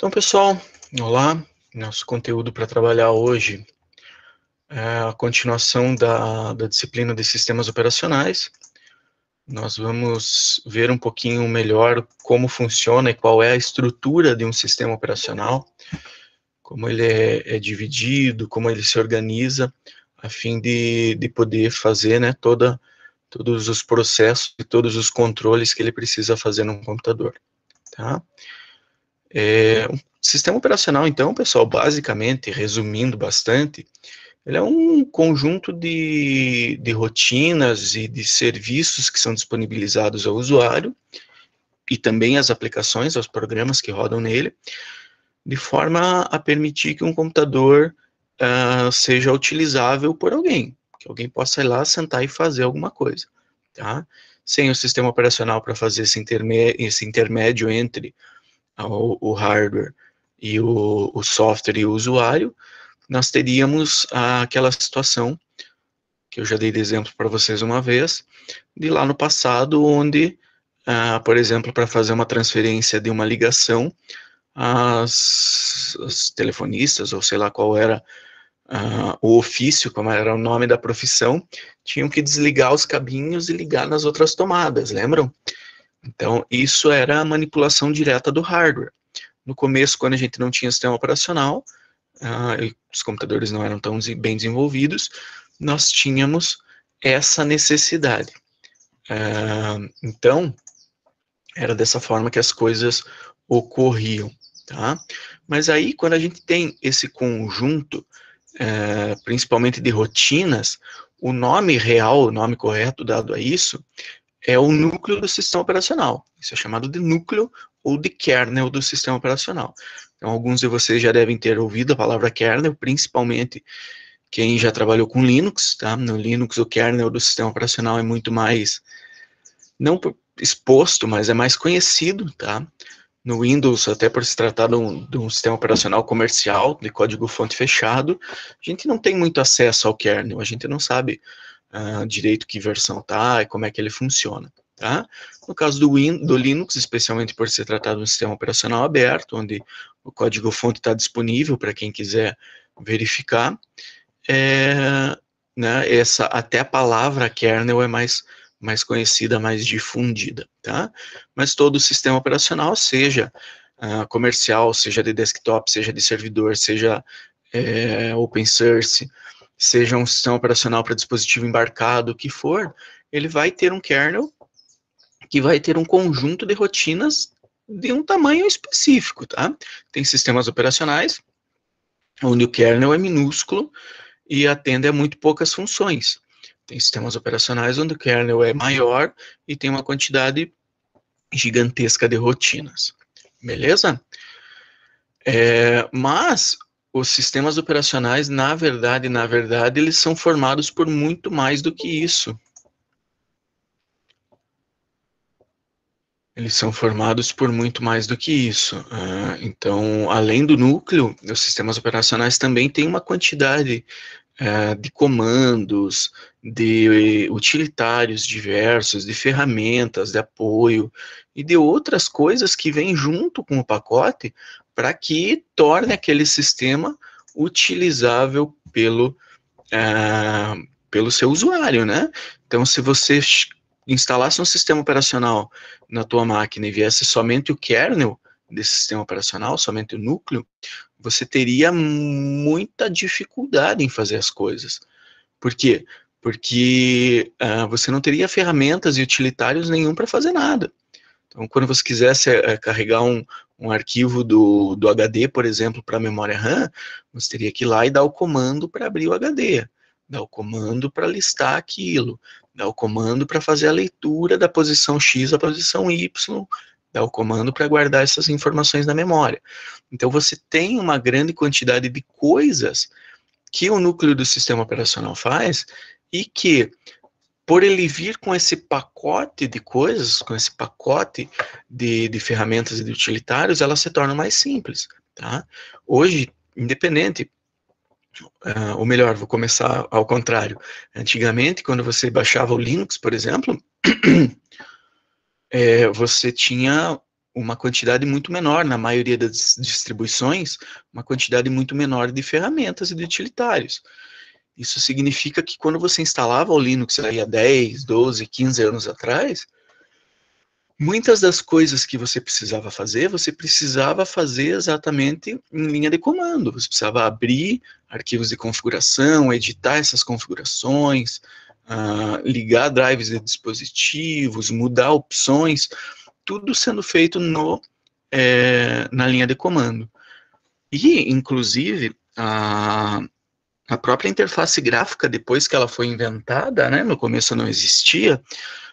Então, pessoal, olá. Nosso conteúdo para trabalhar hoje é a continuação da disciplina de sistemas operacionais. Nós vamos ver um pouquinho melhor como funciona e qual é a estrutura de um sistema operacional, como ele é dividido, como ele se organiza, a fim de poder fazer, né, todos os processos e todos os controles que ele precisa fazer num computador, tá? Um sistema operacional, então, pessoal, basicamente, resumindo bastante, ele é um conjunto de rotinas e de serviços que são disponibilizados ao usuário e também às aplicações, aos programas que rodam nele, de forma a permitir que um computador seja utilizável por alguém, que alguém possa ir lá, sentar e fazer alguma coisa, tá? Sem o sistema operacional para fazer esse intermédio entre o hardware e o software e o usuário, nós teríamos aquela situação, que eu já dei de exemplo para vocês uma vez, de lá no passado, onde, por exemplo, para fazer uma transferência de uma ligação, as telefonistas, ou sei lá qual era o ofício, como era o nome da profissão, tinham que desligar os cabinhos e ligar nas outras tomadas, lembram? Então, isso era a manipulação direta do hardware. No começo, quando a gente não tinha sistema operacional, os computadores não eram tão bem desenvolvidos, nós tínhamos essa necessidade. Então, era dessa forma que as coisas ocorriam, tá? Mas aí, quando a gente tem esse conjunto, principalmente de rotinas, o nome real, o nome correto dado a isso, é o núcleo do sistema operacional. Isso é chamado de núcleo ou de kernel do sistema operacional. Então, alguns de vocês já devem ter ouvido a palavra kernel, principalmente quem já trabalhou com Linux, tá? No Linux, o kernel do sistema operacional é muito mais, não exposto, mas é mais conhecido, tá? No Windows, até por se tratar de um sistema operacional comercial, de código-fonte fechado, a gente não tem muito acesso ao kernel, a gente não sabe direito que versão tá e como é que ele funciona, tá? No caso do Linux, especialmente por se tratar de um sistema operacional aberto, onde o código-fonte está disponível para quem quiser verificar, né, até a palavra kernel é mais conhecida, mais difundida, tá? Mas todo o sistema operacional, seja comercial, seja de desktop, seja de servidor, seja open source, seja um sistema operacional para dispositivo embarcado, o que for, ele vai ter um kernel que vai ter um conjunto de rotinas de um tamanho específico, tá? Tem sistemas operacionais onde o kernel é minúsculo e atende a muito poucas funções. Tem sistemas operacionais onde o kernel é maior e tem uma quantidade gigantesca de rotinas. Beleza? Mas os sistemas operacionais, na verdade, eles são formados por muito mais do que isso. Eles são formados por muito mais do que isso. Então, além do núcleo, os sistemas operacionais também têm uma quantidade de comandos, de utilitários diversos, de ferramentas de apoio e de outras coisas que vêm junto com o pacote para que torne aquele sistema utilizável pelo seu usuário, né? Então, se você instalasse um sistema operacional na tua máquina e viesse somente o kernel desse sistema operacional, somente o núcleo, você teria muita dificuldade em fazer as coisas. Por quê? Porque você não teria ferramentas e utilitários nenhum para fazer nada. Então, quando você quisesse carregar um arquivo do HD, por exemplo, para a memória RAM, você teria que ir lá e dar o comando para abrir o HD, dar o comando para listar aquilo, dar o comando para fazer a leitura da posição X à posição Y, dar o comando para guardar essas informações na memória. Então, você tem uma grande quantidade de coisas que o núcleo do sistema operacional faz e que, por ele vir com esse pacote de coisas, com esse pacote de ferramentas e de utilitários, ela se torna mais simples, tá? Hoje, independente, ou melhor, vou começar ao contrário. Antigamente, quando você baixava o Linux, por exemplo, você tinha uma quantidade muito menor, na maioria das distribuições, uma quantidade muito menor de ferramentas e de utilitários. Isso significa que quando você instalava o Linux aí há 10, 12, 15 anos atrás, muitas das coisas que você precisava fazer exatamente em linha de comando. Você precisava abrir arquivos de configuração, editar essas configurações, ligar drives de dispositivos, mudar opções, tudo sendo feito na linha de comando. E, inclusive, a própria interface gráfica, depois que ela foi inventada, né, no começo não existia,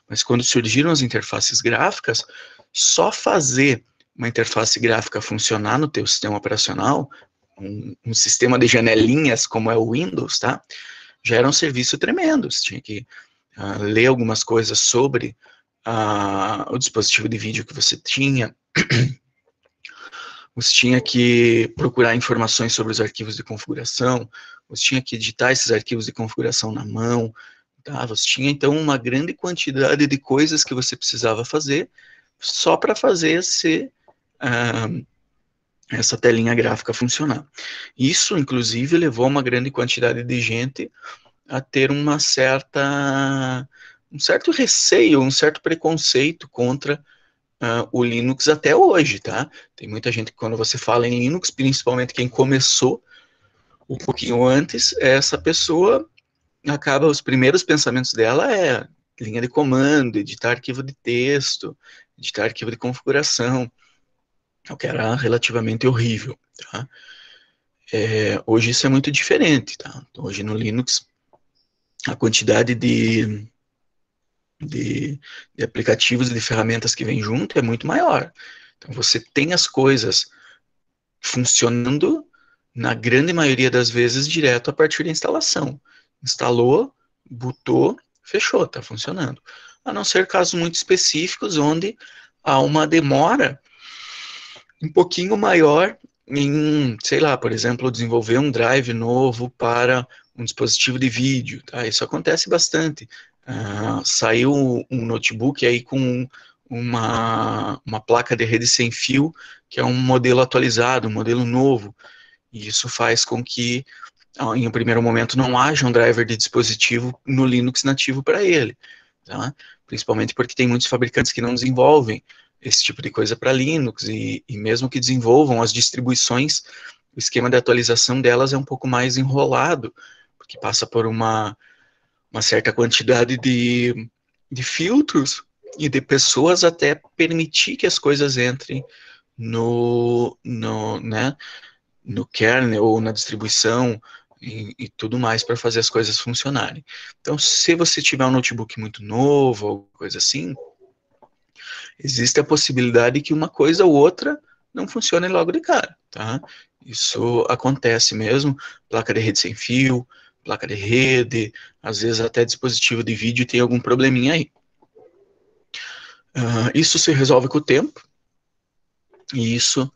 mas quando surgiram as interfaces gráficas, só fazer uma interface gráfica funcionar no teu sistema operacional, um sistema de janelinhas como é o Windows, tá? Já era um serviço tremendo. Você tinha que ler algumas coisas sobre o dispositivo de vídeo que você tinha, você tinha que procurar informações sobre os arquivos de configuração, você tinha que editar esses arquivos de configuração na mão, tá? Você tinha, então, uma grande quantidade de coisas que você precisava fazer só para fazer essa telinha gráfica funcionar. Isso, inclusive, levou uma grande quantidade de gente a ter um certo receio, um certo preconceito contra o Linux até hoje, tá? Tem muita gente que quando você fala em Linux, principalmente quem começou um pouquinho antes, essa pessoa acaba, os primeiros pensamentos dela é linha de comando, editar arquivo de texto, editar arquivo de configuração, o que era relativamente horrível, tá? Hoje isso é muito diferente, tá? Hoje no Linux, a quantidade de aplicativos e de ferramentas que vem junto é muito maior. Então você tem as coisas funcionando, na grande maioria das vezes, direto a partir da instalação. Instalou, botou, fechou, está funcionando. A não ser casos muito específicos, onde há uma demora um pouquinho maior em, sei lá, por exemplo, desenvolver um drive novo para um dispositivo de vídeo, tá? Isso acontece bastante. Saiu um notebook aí com uma placa de rede sem fio, que é um modelo atualizado, um modelo novo, e isso faz com que, em um primeiro momento, não haja um driver de dispositivo no Linux nativo para ele, tá? Principalmente porque tem muitos fabricantes que não desenvolvem esse tipo de coisa para Linux, e mesmo que desenvolvam as distribuições, o esquema de atualização delas é um pouco mais enrolado, porque passa por uma certa quantidade de filtros e de pessoas até permitir que as coisas entrem né, no kernel ou na distribuição e tudo mais para fazer as coisas funcionarem. Então, se você tiver um notebook muito novo ou coisa assim, existe a possibilidade que uma coisa ou outra não funcione logo de cara, tá? Isso acontece mesmo, placa de rede sem fio, placa de rede, às vezes até dispositivo de vídeo tem algum probleminha aí. Isso se resolve com o tempo, e isso,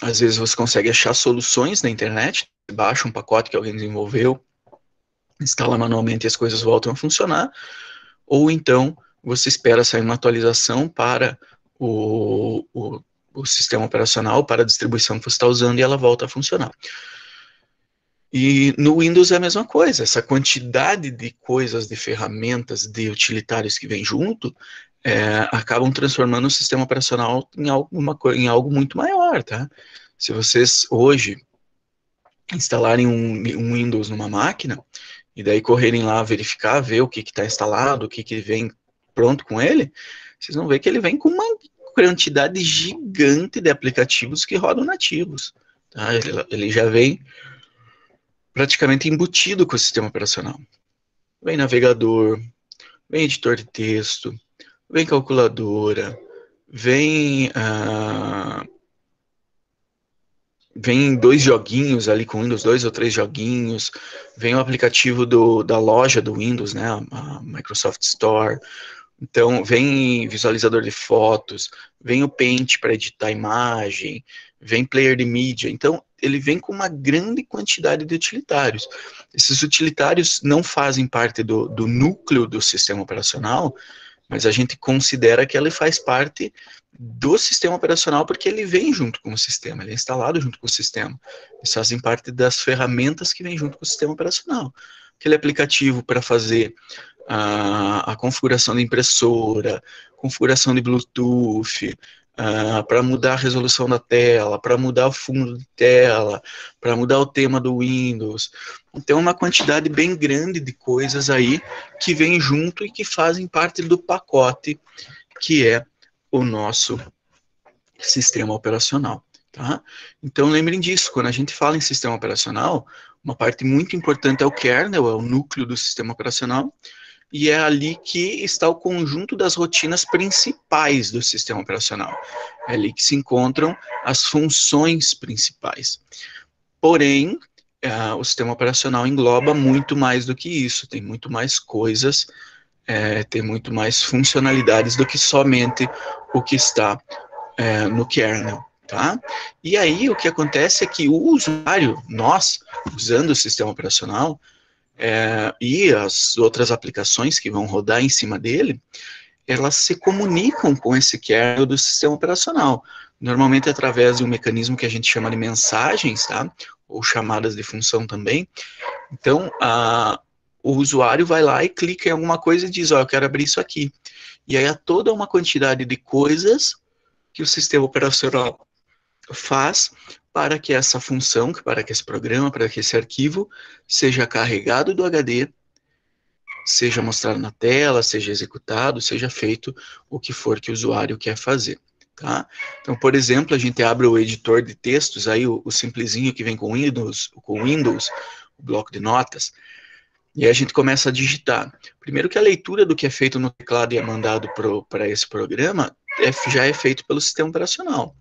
às vezes você consegue achar soluções na internet, baixa um pacote que alguém desenvolveu, instala manualmente e as coisas voltam a funcionar, ou então você espera sair uma atualização para o sistema operacional, para a distribuição que você está usando, e ela volta a funcionar. E no Windows é a mesma coisa, essa quantidade de coisas, de ferramentas, de utilitários que vem junto, acabam transformando o sistema operacional em algo muito maior, tá? Se vocês hoje instalarem um Windows numa máquina, e daí correrem lá verificar, ver o que está instalado, o que vem pronto com ele, vocês vão ver que ele vem com uma quantidade gigante de aplicativos que rodam nativos, tá? Ele já vem praticamente embutido com o sistema operacional. Vem navegador, vem editor de texto, vem calculadora, vem vem 2 joguinhos ali com Windows, 2 ou 3 joguinhos, vem o aplicativo da loja do Windows, né, a Microsoft Store, então vem visualizador de fotos, vem o Paint para editar imagem, vem player de mídia, então ele vem com uma grande quantidade de utilitários. Esses utilitários não fazem parte do núcleo do sistema operacional, mas a gente considera que ele faz parte do sistema operacional porque ele vem junto com o sistema, ele é instalado junto com o sistema. Eles fazem parte das ferramentas que vêm junto com o sistema operacional. Aquele aplicativo para fazer a configuração da impressora, configuração de Bluetooth, para mudar a resolução da tela, para mudar o fundo de tela, para mudar o tema do Windows. Então, uma quantidade bem grande de coisas aí que vem junto e que fazem parte do pacote que é o nosso sistema operacional. Tá? Então, lembrem disso, quando a gente fala em sistema operacional, uma parte muito importante é o kernel, é o núcleo do sistema operacional, e é ali que está o conjunto das rotinas principais do sistema operacional. É ali que se encontram as funções principais. Porém, o sistema operacional engloba muito mais do que isso, tem muito mais coisas, tem muito mais funcionalidades do que somente o que está no kernel. Tá? E aí o que acontece é que o usuário, nós, usando o sistema operacional, e as outras aplicações que vão rodar em cima dele, elas se comunicam com esse kernel do sistema operacional, normalmente através de um mecanismo que a gente chama de mensagens, tá? Ou chamadas de função também. Então, o usuário vai lá e clica em alguma coisa e diz, eu quero abrir isso aqui. E aí há toda uma quantidade de coisas que o sistema operacional faz para que essa função, para que esse programa, para que esse arquivo seja carregado do HD, seja mostrado na tela, seja executado, seja feito o que for que o usuário quer fazer. Tá? Então, por exemplo, a gente abre o editor de textos, aí o simplesinho que vem com Windows, o bloco de notas, e aí a gente começa a digitar. Primeiro que a leitura do que é feito no teclado e é mandado para esse programa já é feito pelo sistema operacional.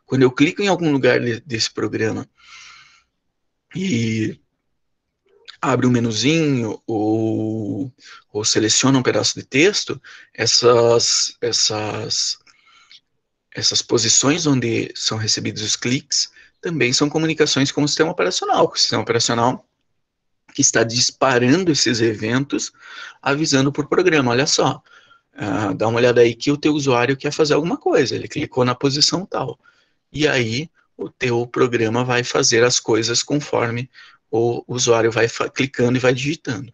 Quando eu clico em algum lugar desse programa e abre um menuzinho ou seleciona um pedaço de texto, essas posições onde são recebidos os cliques também são comunicações com o sistema operacional, que está disparando esses eventos, avisando por programa, olha só, dá uma olhada aí que o teu usuário quer fazer alguma coisa, ele clicou na posição tal. E aí o teu programa vai fazer as coisas conforme o usuário vai clicando e vai digitando.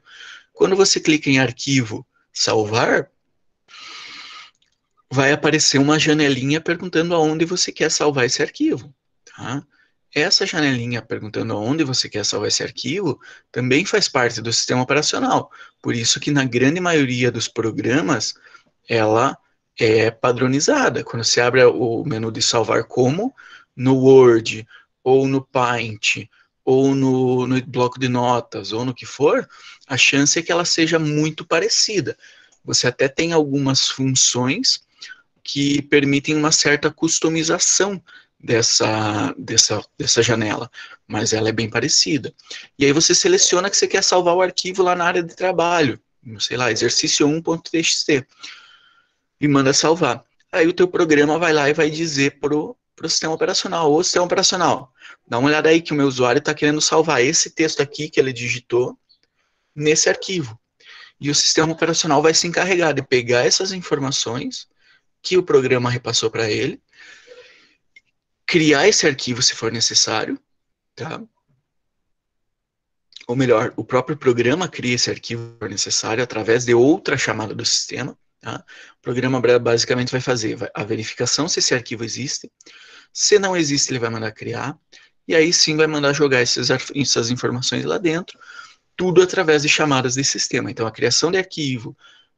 Quando você clica em arquivo, salvar, vai aparecer uma janelinha perguntando aonde você quer salvar esse arquivo. Tá? Essa janelinha perguntando aonde você quer salvar esse arquivo também faz parte do sistema operacional. Por isso que na grande maioria dos programas, ela é padronizada. Quando você abre o menu de salvar como, no Word, ou no Paint, ou no bloco de notas, ou no que for, a chance é que ela seja muito parecida. Você até tem algumas funções que permitem uma certa customização dessa janela, mas ela é bem parecida. E aí você seleciona que você quer salvar o arquivo lá na área de trabalho, sei lá, exercício 1.txt, e manda salvar. Aí o teu programa vai lá e vai dizer pro sistema operacional, ô sistema operacional, dá uma olhada aí que o meu usuário está querendo salvar esse texto aqui que ele digitou nesse arquivo. E o sistema operacional vai se encarregar de pegar essas informações que o programa repassou para ele, criar esse arquivo se for necessário, tá? Ou melhor, o próprio programa cria esse arquivo se for necessário através de outra chamada do sistema. Tá? O programa basicamente vai fazer a verificação se esse arquivo existe. Se não existe, ele vai mandar criar. E aí sim vai mandar jogar essas informações lá dentro, tudo através de chamadas de sistema. Então a criação de arquivo,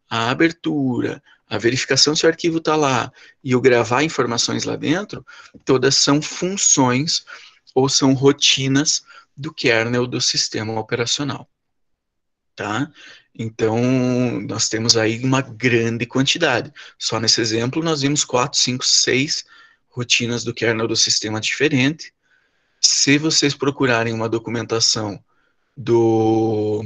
a abertura, a verificação se o arquivo está lá e o gravar informações lá dentro, todas são funções ou são rotinas do kernel do sistema operacional. Tá? Então, nós temos aí uma grande quantidade. Só nesse exemplo, nós vimos 4, 5, 6 rotinas do kernel do sistema diferente. Se vocês procurarem uma documentação do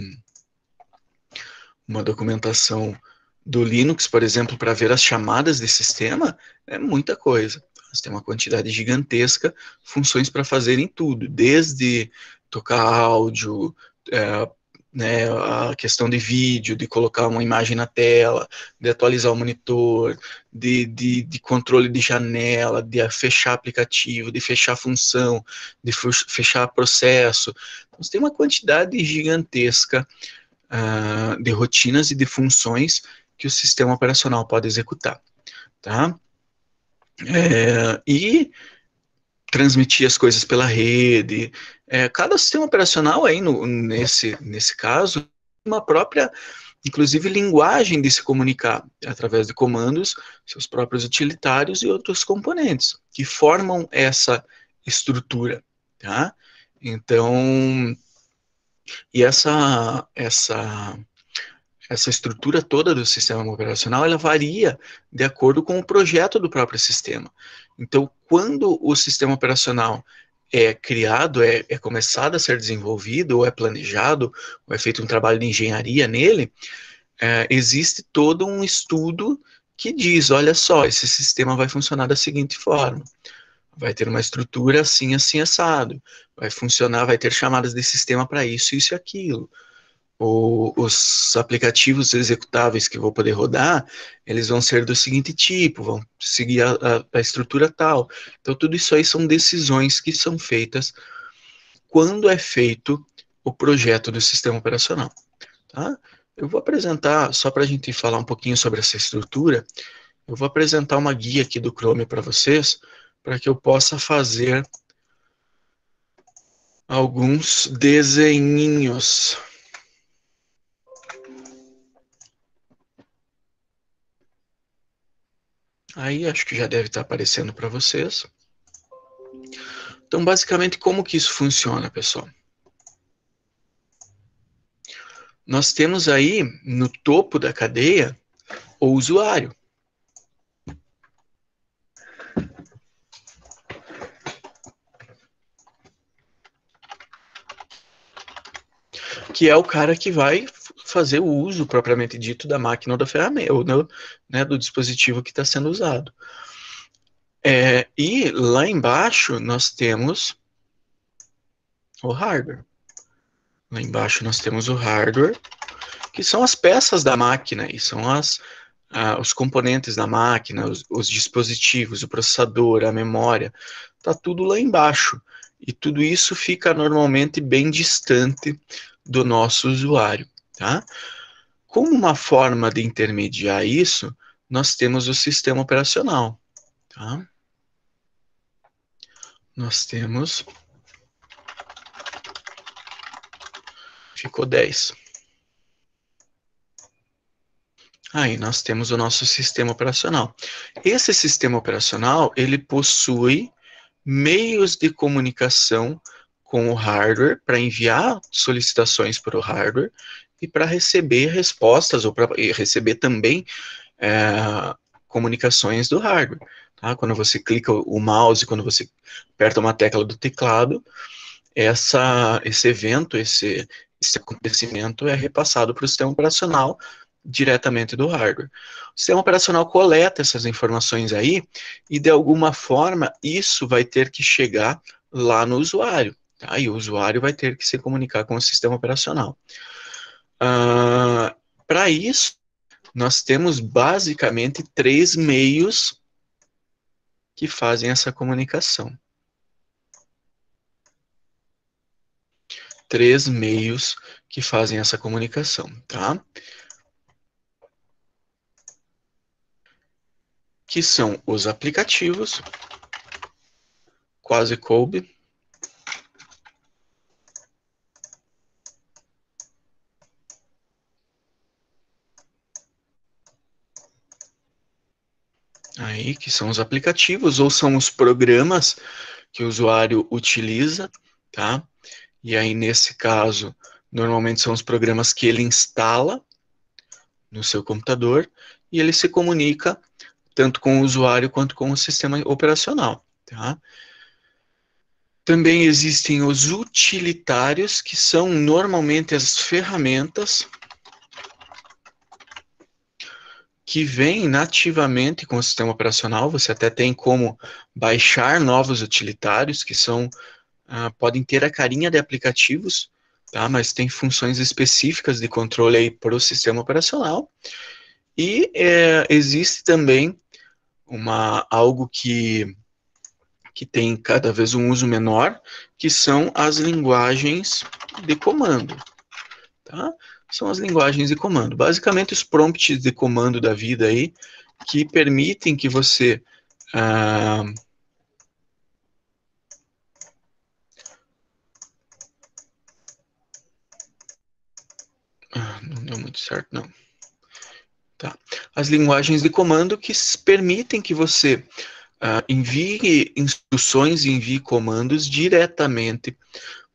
Linux, por exemplo, para ver as chamadas de sistema, é muita coisa. Nós temos uma quantidade gigantesca, funções para fazerem tudo, desde tocar áudio, né, a questão de vídeo, de colocar uma imagem na tela, de atualizar o monitor, de controle de janela, de fechar aplicativo, de fechar função, de fechar processo. Então, você tem uma quantidade gigantesca de rotinas e de funções que o sistema operacional pode executar, tá? E transmitir as coisas pela rede. Cada sistema operacional aí, nesse caso, uma própria, inclusive, linguagem de se comunicar através de comandos, seus próprios utilitários e outros componentes, que formam essa estrutura, tá? Então, e essa estrutura toda do sistema operacional, ela varia de acordo com o projeto do próprio sistema. Então, quando o sistema operacional é criado, é começado a ser desenvolvido, ou é planejado, ou é feito um trabalho de engenharia nele, existe todo um estudo que diz, olha só, esse sistema vai funcionar da seguinte forma, vai ter uma estrutura assim, assim, assado, vai funcionar, vai ter chamadas de sistema para isso, isso e aquilo. Os aplicativos executáveis que vou poder rodar, eles vão ser do seguinte tipo, vão seguir a estrutura tal. Então, tudo isso aí são decisões que são feitas quando é feito o projeto do sistema operacional. Tá? Eu vou apresentar, só para a gente falar um pouquinho sobre essa estrutura, eu vou apresentar uma guia aqui do Chrome para vocês, para que eu possa fazer alguns desenhinhos. Aí acho que já deve estar aparecendo para vocês. Então, basicamente, como que isso funciona, pessoal? Nós temos aí, no topo da cadeia, o usuário. Que é o cara que vai fazer o uso, propriamente dito, da máquina ou da ferramenta, ou do dispositivo que está sendo usado. E lá embaixo nós temos o hardware. Lá embaixo nós temos o hardware, que são as peças da máquina, e são os componentes da máquina, os dispositivos, o processador, a memória, está tudo lá embaixo. E tudo isso fica normalmente bem distante do nosso usuário. Tá? Como uma forma de intermediar isso, nós temos o sistema operacional. Tá? Nós temos... Ficou 10. Aí nós temos o nosso sistema operacional. Esse sistema operacional, ele possui meios de comunicação com o hardware para enviar solicitações para o hardware e para receber respostas ou para receber também comunicações do hardware. Tá? Quando você clica o mouse, quando você aperta uma tecla do teclado, esse evento, esse acontecimento é repassado para o sistema operacional diretamente do hardware. O sistema operacional coleta essas informações aí e, de alguma forma, isso vai ter que chegar lá no usuário. Tá? E o usuário vai ter que se comunicar com o sistema operacional. Para isso, nós temos basicamente 3 meios que fazem essa comunicação. 3 meios que fazem essa comunicação, tá? Que são os aplicativos, quase coube, aí, que são os aplicativos, ou são os programas que o usuário utiliza, tá? E aí, nesse caso, normalmente são os programas que ele instala no seu computador e ele se comunica tanto com o usuário quanto com o sistema operacional, tá? Também existem os utilitários, que são normalmente as ferramentas que vêm nativamente com o sistema operacional. Você até tem como baixar novos utilitários, que podem ter a carinha de aplicativos, tá? Mas tem funções específicas de controle aí para o sistema operacional. E existe também algo que tem cada vez um uso menor, que são as linguagens de comando, tá? São as linguagens de comando. Basicamente, os prompts de comando da vida aí, que permitem que você... não deu muito certo, não. Tá. As linguagens de comando que permitem que você envie instruções, envie comandos diretamente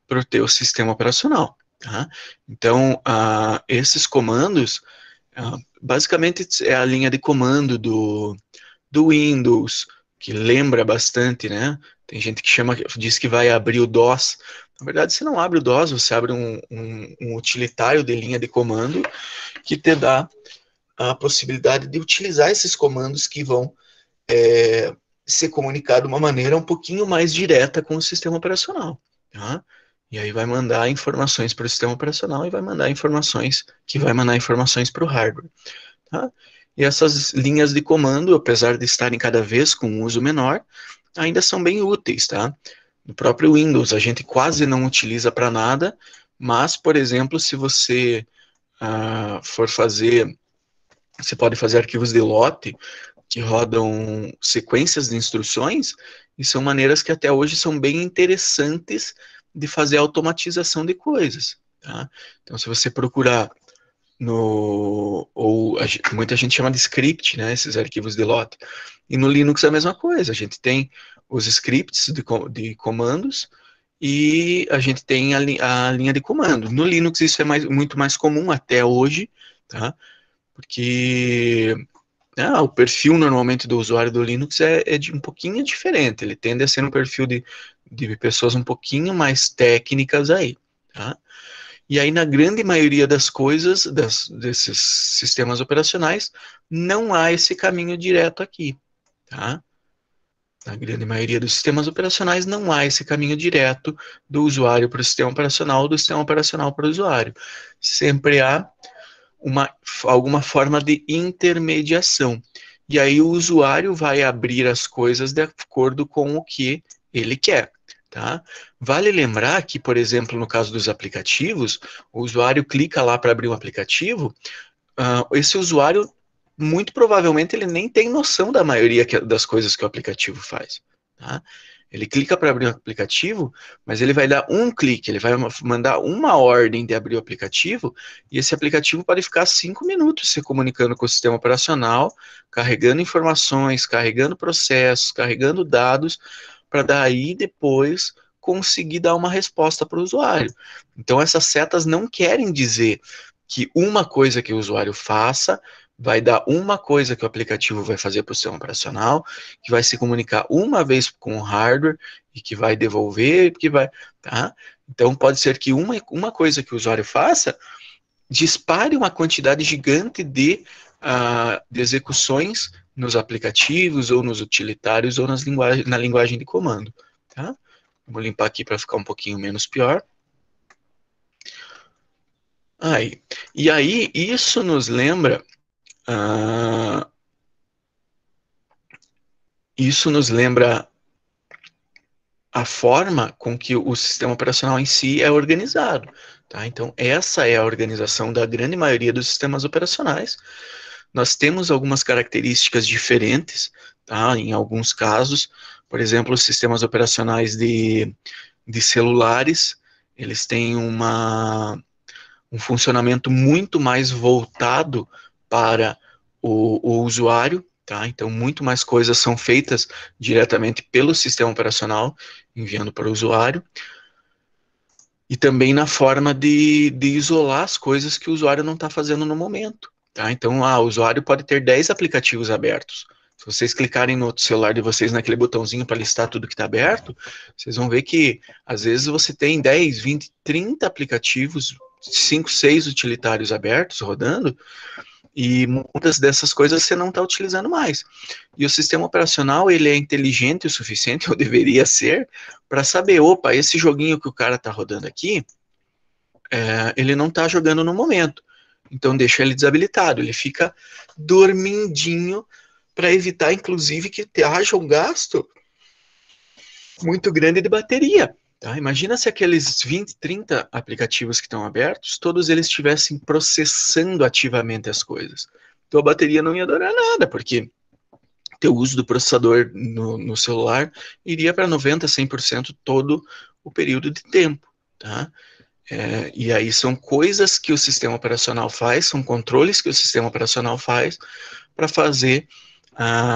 para o teu sistema operacional. Tá? Então, esses comandos, basicamente é a linha de comando do Windows, que lembra bastante, né? Tem gente que diz que vai abrir o DOS. Na verdade, você não abre o DOS, você abre um utilitário de linha de comando que te dá a possibilidade de utilizar esses comandos que vão ser comunicados de uma maneira um pouquinho mais direta com o sistema operacional. Tá? E aí vai mandar informações para o sistema operacional e vai mandar informações para o hardware. Tá? E essas linhas de comando, apesar de estarem cada vez com um uso menor, ainda são bem úteis. Tá? No próprio Windows, a gente quase não utiliza para nada, mas, por exemplo, se você for fazer... Você pode fazer arquivos de lote que rodam sequências de instruções, e são maneiras que até hoje são bem interessantes de fazer automatização de coisas. Tá? Então, se você procurar muita gente chama de script, né, esses arquivos de lote, e no Linux é a mesma coisa, a gente tem os scripts de comandos, e a gente tem a linha de comando. No Linux isso é muito mais comum até hoje, tá? Porque o perfil normalmente do usuário do Linux é um pouquinho diferente, ele tende a ser um perfil de pessoas um pouquinho mais técnicas aí, tá? E aí, na grande maioria das coisas, desses sistemas operacionais, não há esse caminho direto aqui, tá? Na grande maioria dos sistemas operacionais, não há esse caminho direto do usuário para o sistema operacional, do sistema operacional para o usuário. Sempre há alguma forma de intermediação. E aí o usuário vai abrir as coisas de acordo com o que ele quer. Tá? Vale lembrar que, por exemplo, no caso dos aplicativos, o usuário clica lá para abrir um aplicativo, esse usuário, muito provavelmente, ele nem tem noção da maioria das coisas que o aplicativo faz. Tá? Ele clica para abrir o aplicativo, mas ele vai dar um clique, ele vai mandar uma ordem de abrir o aplicativo, e esse aplicativo pode ficar 5 minutos se comunicando com o sistema operacional, carregando informações, carregando processos, carregando dados, para daí depois conseguir dar uma resposta para o usuário. Então essas setas não querem dizer que uma coisa que o usuário faça vai dar uma coisa que o aplicativo vai fazer para o sistema operacional, que vai se comunicar uma vez com o hardware e que vai devolver, que vai, tá? Então pode ser que uma coisa que o usuário faça dispare uma quantidade gigante de execuções nos aplicativos ou nos utilitários ou na linguagem de comando, tá? Vou limpar aqui para ficar um pouquinho menos pior. E aí, isso nos lembra a forma com que o sistema operacional em si é organizado. Tá? Então, essa é a organização da grande maioria dos sistemas operacionais. Nós temos algumas características diferentes, tá? Em alguns casos, por exemplo, os sistemas operacionais de celulares, eles têm um funcionamento muito mais voltado para o usuário, tá? Então, muito mais coisas são feitas diretamente pelo sistema operacional, enviando para o usuário, e também na forma de isolar as coisas que o usuário não está fazendo no momento, tá? Então, o usuário pode ter 10 aplicativos abertos. Se vocês clicarem no celular de vocês naquele botãozinho para listar tudo que está aberto, vocês vão ver que, às vezes, você tem 10, 20, 30 aplicativos, 5, 6 utilitários abertos rodando, e muitas dessas coisas você não está utilizando mais. E o sistema operacional, ele é inteligente o suficiente, ou deveria ser, para saber, opa, esse joguinho que o cara está rodando aqui, ele não está jogando no momento. Então deixa ele desabilitado, ele fica dormindinho para evitar, inclusive, que haja um gasto muito grande de bateria. Tá? Imagina se aqueles 20, 30 aplicativos que estão abertos, todos eles estivessem processando ativamente as coisas. Então a bateria não ia durar nada, porque teu uso do processador no celular iria para 90%, 100% todo o período de tempo. Tá? E aí são coisas que o sistema operacional faz, são controles que o sistema operacional faz para fazer,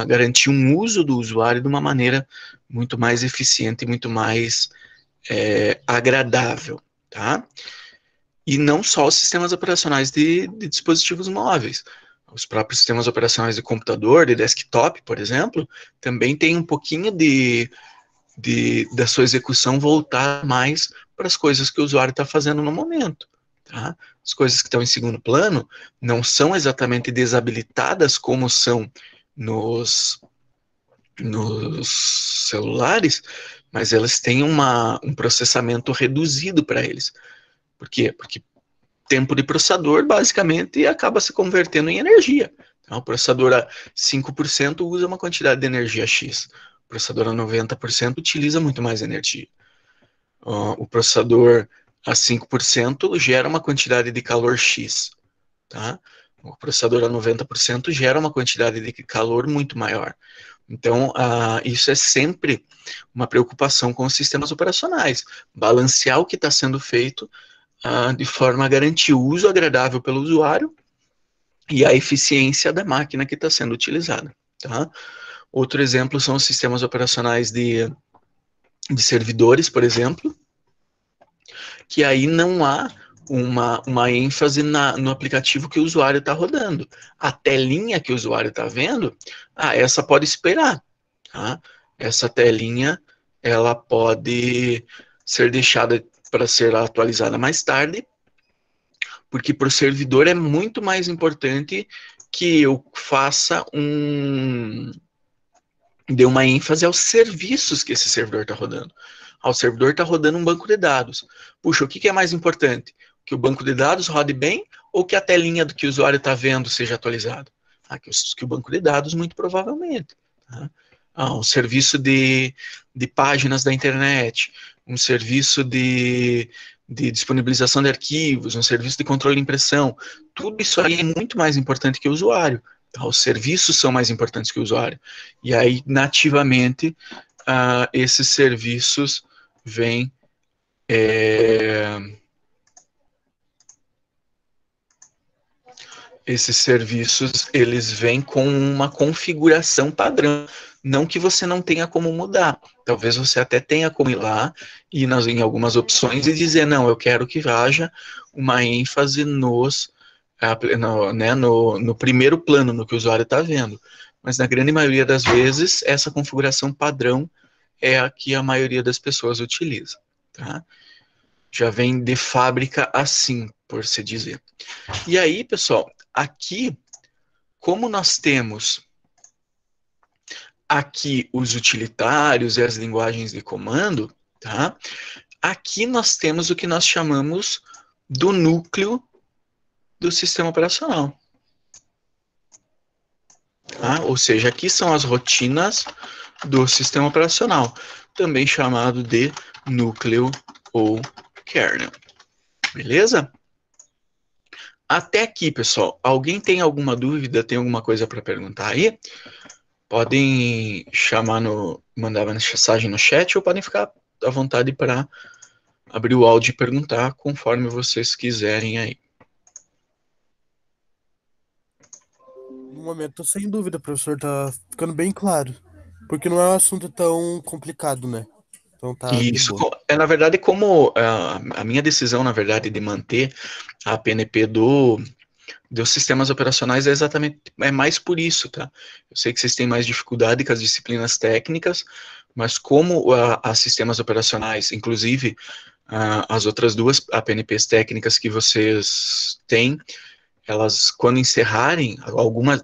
garantir um uso do usuário de uma maneira muito mais eficiente e muito mais agradável, tá? E não só os sistemas operacionais de dispositivos móveis. Os próprios sistemas operacionais de computador, de desktop, por exemplo, também tem um pouquinho da sua execução voltar mais para as coisas que o usuário está fazendo no momento. Tá? As coisas que estão em segundo plano não são exatamente desabilitadas como são nos celulares, mas elas têm um processamento reduzido para eles. Por quê? Porque tempo de processador basicamente acaba se convertendo em energia. Então, o processador a 5% usa uma quantidade de energia X. O processador a 90% utiliza muito mais energia. O processador a 5% gera uma quantidade de calor X. Tá? O processador a 90% gera uma quantidade de calor muito maior. Então, isso é sempre uma preocupação com os sistemas operacionais. Balancear o que está sendo feito de forma a garantir o uso agradável pelo usuário e a eficiência da máquina que está sendo utilizada. Tá? Outro exemplo são os sistemas operacionais de servidores, por exemplo, que aí não há uma ênfase no aplicativo que o usuário está rodando. A telinha que o usuário está vendo, essa pode esperar. Tá? Essa telinha, ela pode ser deixada para ser atualizada mais tarde, porque para o servidor é muito mais importante que eu faça dê uma ênfase aos serviços que esse servidor está rodando. O servidor está rodando um banco de dados. Puxa, o que é mais importante? Que o banco de dados rode bem ou que a telinha do que o usuário está vendo seja atualizada? Que o banco de dados, muito provavelmente. Tá? Um serviço de páginas da internet, um serviço de disponibilização de arquivos, um serviço de controle de impressão, tudo isso aí é muito mais importante que o usuário. Tá? Os serviços são mais importantes que o usuário. E aí, nativamente, esses serviços vêm eles vêm com uma configuração padrão, não que você não tenha como mudar. Talvez você até tenha como ir lá e em algumas opções e dizer, não, eu quero que haja uma ênfase no primeiro plano, no que o usuário está vendo. Mas na grande maioria das vezes, essa configuração padrão é a que a maioria das pessoas utiliza. Tá? Já vem de fábrica assim, por se dizer. E aí, pessoal, aqui, como nós temos aqui os utilitários e as linguagens de comando, tá? Aqui nós temos o que nós chamamos do núcleo do sistema operacional. Tá? Ou seja, aqui são as rotinas do sistema operacional, também chamado de núcleo ou kernel. Beleza? Até aqui, pessoal. Alguém tem alguma dúvida, tem alguma coisa para perguntar aí? Podem mandar uma mensagem no chat ou podem ficar à vontade para abrir o áudio e perguntar conforme vocês quiserem aí. No momento, sem dúvida, professor, tá ficando bem claro. Porque não é um assunto tão complicado, né? Então tá de Isso, boa. na verdade, como a minha decisão, na verdade, de manter a PNP dos sistemas operacionais é mais por isso, tá? Eu sei que vocês têm mais dificuldade com as disciplinas técnicas, mas como as sistemas operacionais, inclusive as outras duas APNPs técnicas que vocês têm, elas, quando encerrarem, algumas,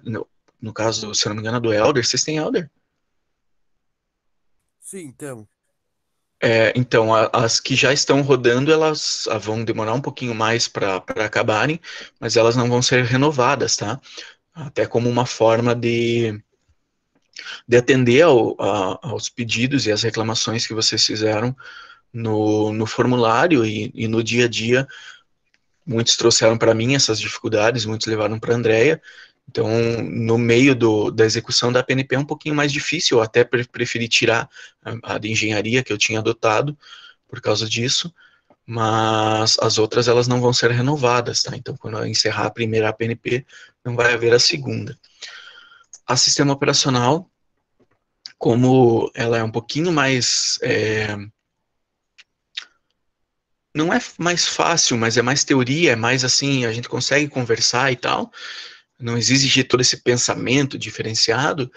no caso, se eu não me engano, do Elder, vocês têm Elder? Sim, então. Então, as que já estão rodando, elas vão demorar um pouquinho mais para acabarem, mas elas não vão ser renovadas, tá? Até como uma forma de atender aos pedidos e às reclamações que vocês fizeram no formulário e no dia a dia. Muitos trouxeram para mim essas dificuldades, muitos levaram para a Andrea. Então, no meio da execução da PNP é um pouquinho mais difícil, eu até preferi tirar a de engenharia que eu tinha adotado por causa disso, mas as outras elas não vão ser renovadas, tá? Então, quando eu encerrar a primeira PNP, não vai haver a segunda. A sistema operacional, como ela é um pouquinho mais... não é mais fácil, mas é mais teoria, é mais assim, a gente consegue conversar e tal, não exige todo esse pensamento diferenciado,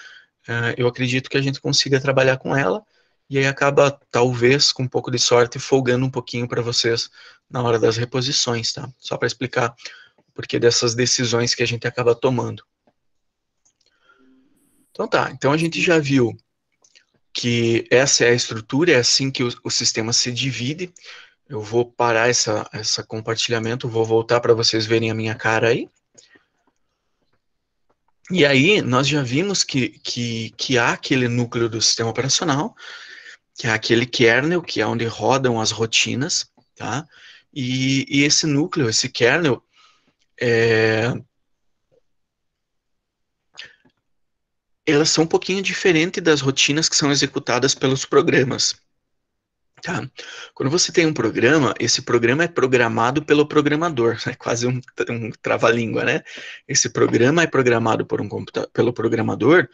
eu acredito que a gente consiga trabalhar com ela, e aí acaba, talvez, com um pouco de sorte, folgando um pouquinho para vocês na hora das reposições, tá? Só para explicar o porquê dessas decisões que a gente acaba tomando. Então tá, então a gente já viu que essa é a estrutura, é assim que o sistema se divide. Eu vou parar essa compartilhamento, vou voltar para vocês verem a minha cara aí. E aí, nós já vimos que há aquele núcleo do sistema operacional, que é aquele kernel, que é onde rodam as rotinas, tá? E esse núcleo, esse kernel, elas são um pouquinho diferentes das rotinas que são executadas pelos programas, tá? Quando você tem um programa, esse programa é programado pelo programador, é quase um trava-língua, né? Esse programa é programado pelo programador,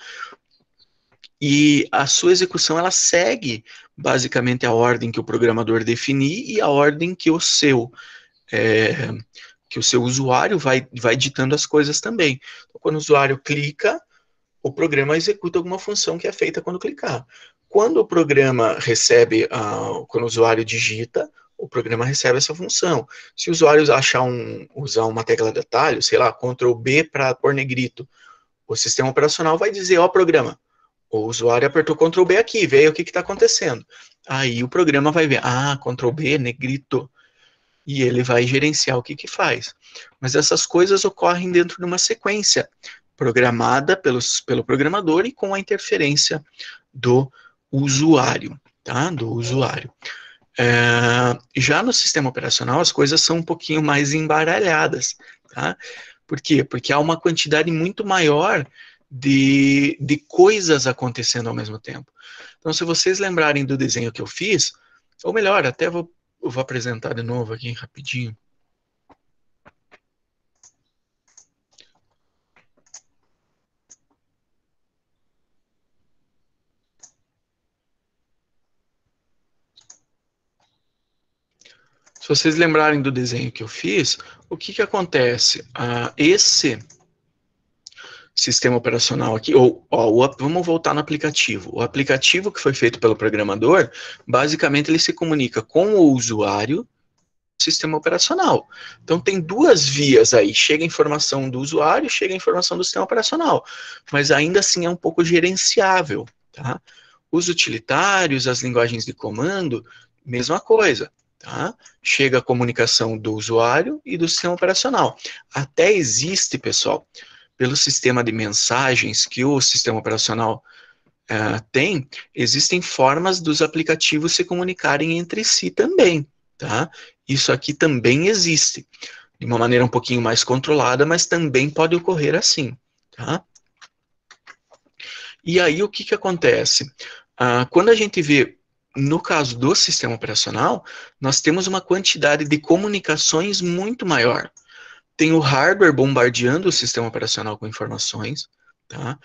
e a sua execução ela segue basicamente a ordem que o programador definir e a ordem que o seu usuário vai ditando as coisas também. Então, quando o usuário clica, o programa executa alguma função que é feita quando clicar. Quando o programa recebe, quando o usuário digita, o programa recebe essa função. Se o usuário usar uma tecla de atalho, sei lá, Ctrl B para pôr negrito, o sistema operacional vai dizer, ó, programa, o usuário apertou Ctrl B aqui, veio o que está acontecendo. Aí o programa vai ver, Ctrl B, negrito, e ele vai gerenciar o que faz. Mas essas coisas ocorrem dentro de uma sequência, programada pelo programador e com a interferência do usuário, tá? Do usuário. Já no sistema operacional, as coisas são um pouquinho mais embaralhadas, tá? Por quê? Porque há uma quantidade muito maior de coisas acontecendo ao mesmo tempo. Então, se vocês lembrarem do desenho que eu fiz, ou melhor, até eu vou apresentar de novo aqui rapidinho. Se vocês lembrarem do desenho que eu fiz, o que acontece? Esse sistema operacional aqui, vamos voltar no aplicativo. O aplicativo que foi feito pelo programador, basicamente ele se comunica com o usuário do sistema operacional. Então tem duas vias aí, chega a informação do usuário, chega a informação do sistema operacional, mas ainda assim é um pouco gerenciável, tá? Os utilitários, as linguagens de comando, mesma coisa. Tá? Chega a comunicação do usuário e do sistema operacional. Até existe, pessoal, pelo sistema de mensagens que o sistema operacional tem, existem formas dos aplicativos se comunicarem entre si também. Tá? Isso aqui também existe, de uma maneira um pouquinho mais controlada, mas também pode ocorrer assim. Tá? E aí o que acontece? Quando a gente vê no caso do sistema operacional, nós temos uma quantidade de comunicações muito maior. Tem o hardware bombardeando o sistema operacional com informações, tá?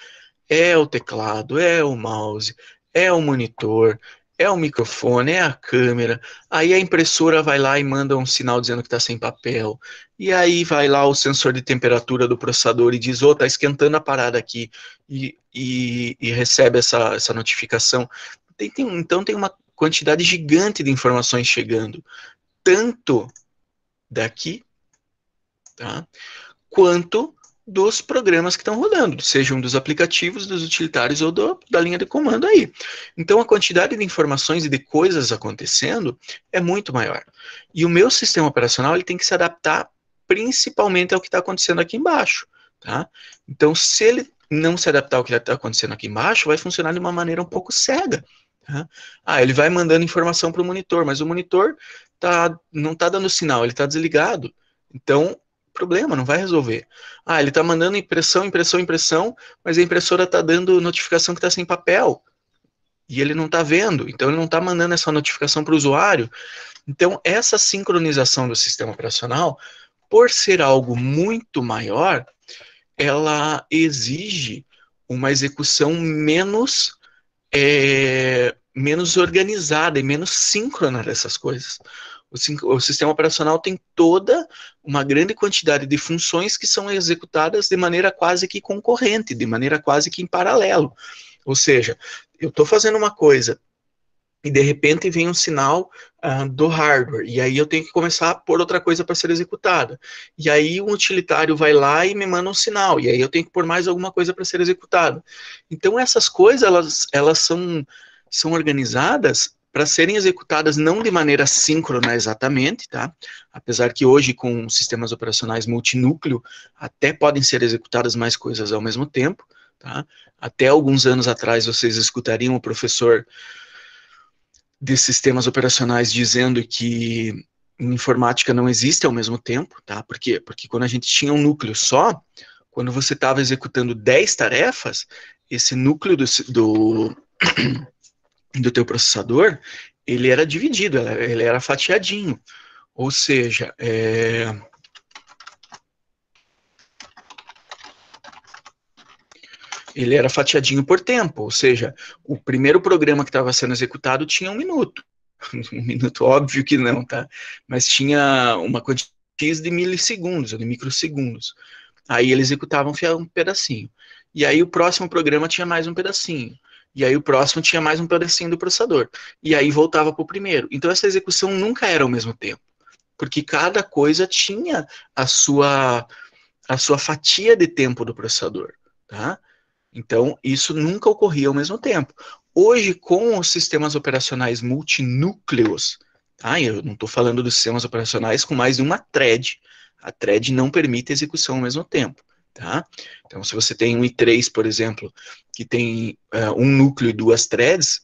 É o teclado, é o mouse, é o monitor, é o microfone, é a câmera. Aí a impressora vai lá e manda um sinal dizendo que está sem papel. E aí vai lá o sensor de temperatura do processador e diz, está esquentando a parada aqui. E recebe essa notificação. Então tem uma quantidade gigante de informações chegando, tanto daqui, tá, quanto dos programas que estão rodando, sejam dos aplicativos, dos utilitários ou da linha de comando aí. Então, a quantidade de informações e de coisas acontecendo é muito maior. E o meu sistema operacional ele tem que se adaptar principalmente ao que está acontecendo aqui embaixo. Tá? Então, se ele não se adaptar ao que está acontecendo aqui embaixo, vai funcionar de uma maneira um pouco cega. Tá? Ele vai mandando informação para o monitor, mas o monitor não está dando sinal, ele está desligado. Então, problema, não vai resolver. Ele está mandando impressão, mas a impressora está dando notificação que está sem papel. E ele não está vendo, então ele não está mandando essa notificação para o usuário. Então, essa sincronização do sistema operacional, por ser algo muito maior, ela exige uma execução menos organizada e menos síncrona dessas coisas. O sistema operacional tem toda uma grande quantidade de funções que são executadas de maneira quase que concorrente, de maneira quase que em paralelo. Ou seja, eu estou fazendo uma coisa e de repente vem um sinal do hardware, e aí eu tenho que começar a pôr outra coisa para ser executada. E aí um utilitário vai lá e me manda um sinal, e aí eu tenho que pôr mais alguma coisa para ser executada. Então essas coisas, elas são organizadas para serem executadas não de maneira síncrona exatamente, tá? Apesar que hoje com sistemas operacionais multinúcleo até podem ser executadas mais coisas ao mesmo tempo, tá? Até alguns anos atrás vocês escutariam o professor de sistemas operacionais dizendo que em informática não existe ao mesmo tempo, tá? Por quê? Porque quando a gente tinha um núcleo só, quando você estava executando 10 tarefas, esse núcleo do teu processador, ele era dividido, ele era fatiadinho. Ou seja, ele era fatiadinho por tempo, ou seja, o primeiro programa que estava sendo executado tinha 1 minuto. 1 minuto, óbvio que não, tá? Mas tinha uma quantidade de milissegundos, ou de microsegundos. Aí ele executava um pedacinho. E aí o próximo programa tinha mais um pedacinho. E aí o próximo tinha mais um pedacinho do processador. E aí voltava para o primeiro. Então essa execução nunca era ao mesmo tempo. Porque cada coisa tinha a sua fatia de tempo do processador. Tá? Então isso nunca ocorria ao mesmo tempo. Hoje, com os sistemas operacionais multinúcleos, tá? Eu não estou falando dos sistemas operacionais com mais de uma thread. A thread não permite execução ao mesmo tempo. Tá? Então, se você tem um i3, por exemplo, que tem um núcleo e 2 threads,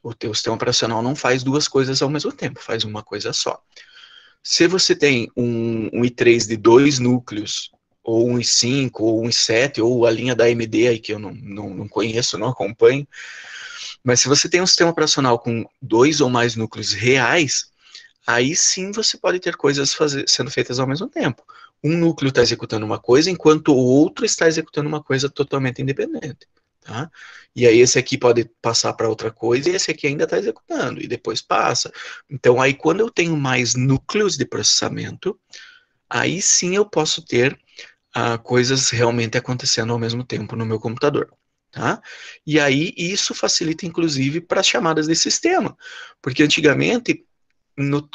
o teu sistema operacional não faz 2 coisas ao mesmo tempo, faz uma coisa só. Se você tem um i3 de 2 núcleos, ou um i5, ou um i7, ou a linha da AMD aí que eu não conheço, não acompanho, mas se você tem um sistema operacional com 2 ou mais núcleos reais, aí sim você pode ter coisas sendo feitas ao mesmo tempo. Um núcleo está executando uma coisa, enquanto o outro está executando uma coisa totalmente independente. Tá? E aí esse aqui pode passar para outra coisa, e esse aqui ainda está executando, e depois passa. Então aí quando eu tenho mais núcleos de processamento, aí sim eu posso ter coisas realmente acontecendo ao mesmo tempo no meu computador. Tá? E aí isso facilita inclusive para as chamadas de sistema, porque antigamente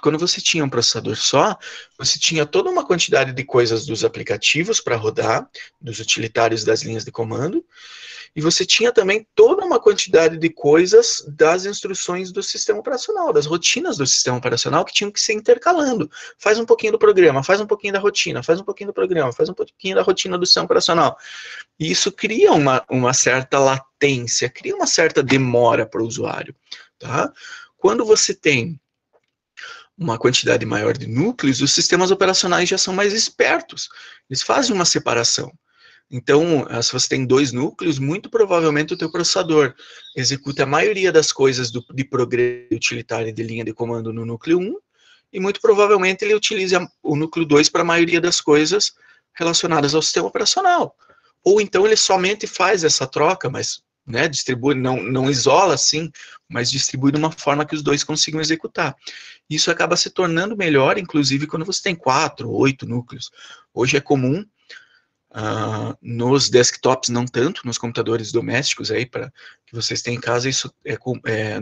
quando você tinha um processador só, você tinha toda uma quantidade de coisas dos aplicativos para rodar, dos utilitários das linhas de comando, e você tinha também toda uma quantidade de coisas das instruções do sistema operacional, das rotinas do sistema operacional que tinham que se intercalando. Faz um pouquinho do programa, faz um pouquinho da rotina, faz um pouquinho do programa, faz um pouquinho da rotina do sistema operacional. E isso cria uma certa latência, cria uma certa demora para o usuário. Tá? Quando você tem uma quantidade maior de núcleos, os sistemas operacionais já são mais espertos. Eles fazem uma separação. Então, se você tem 2 núcleos, muito provavelmente o teu processador executa a maioria das coisas de programa utilitário de linha de comando no núcleo 1, e muito provavelmente ele utiliza o núcleo 2 para a maioria das coisas relacionadas ao sistema operacional. Ou então ele somente faz essa troca, mas distribui, não isola assim, mas distribui de uma forma que os dois consigam executar. Isso acaba se tornando melhor, inclusive quando você tem 4, 8 núcleos. Hoje é comum, nos desktops não tanto, nos computadores domésticos aí que vocês têm em casa, isso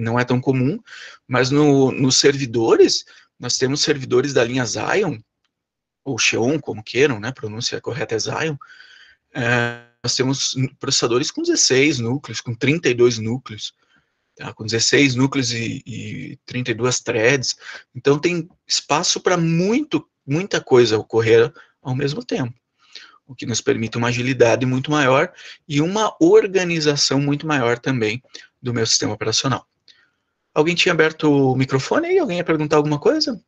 não é tão comum, mas nos servidores, nós temos servidores da linha Xeon, ou Xeon, como queiram, a pronúncia correta é Xeon, nós temos processadores com 16 núcleos, com 32 núcleos, tá? Com 16 núcleos e 32 threads. Então tem espaço para muita coisa ocorrer ao mesmo tempo, o que nos permite uma agilidade muito maior e uma organização muito maior também do meu sistema operacional. Alguém tinha aberto o microfone aí? Alguém ia perguntar alguma coisa?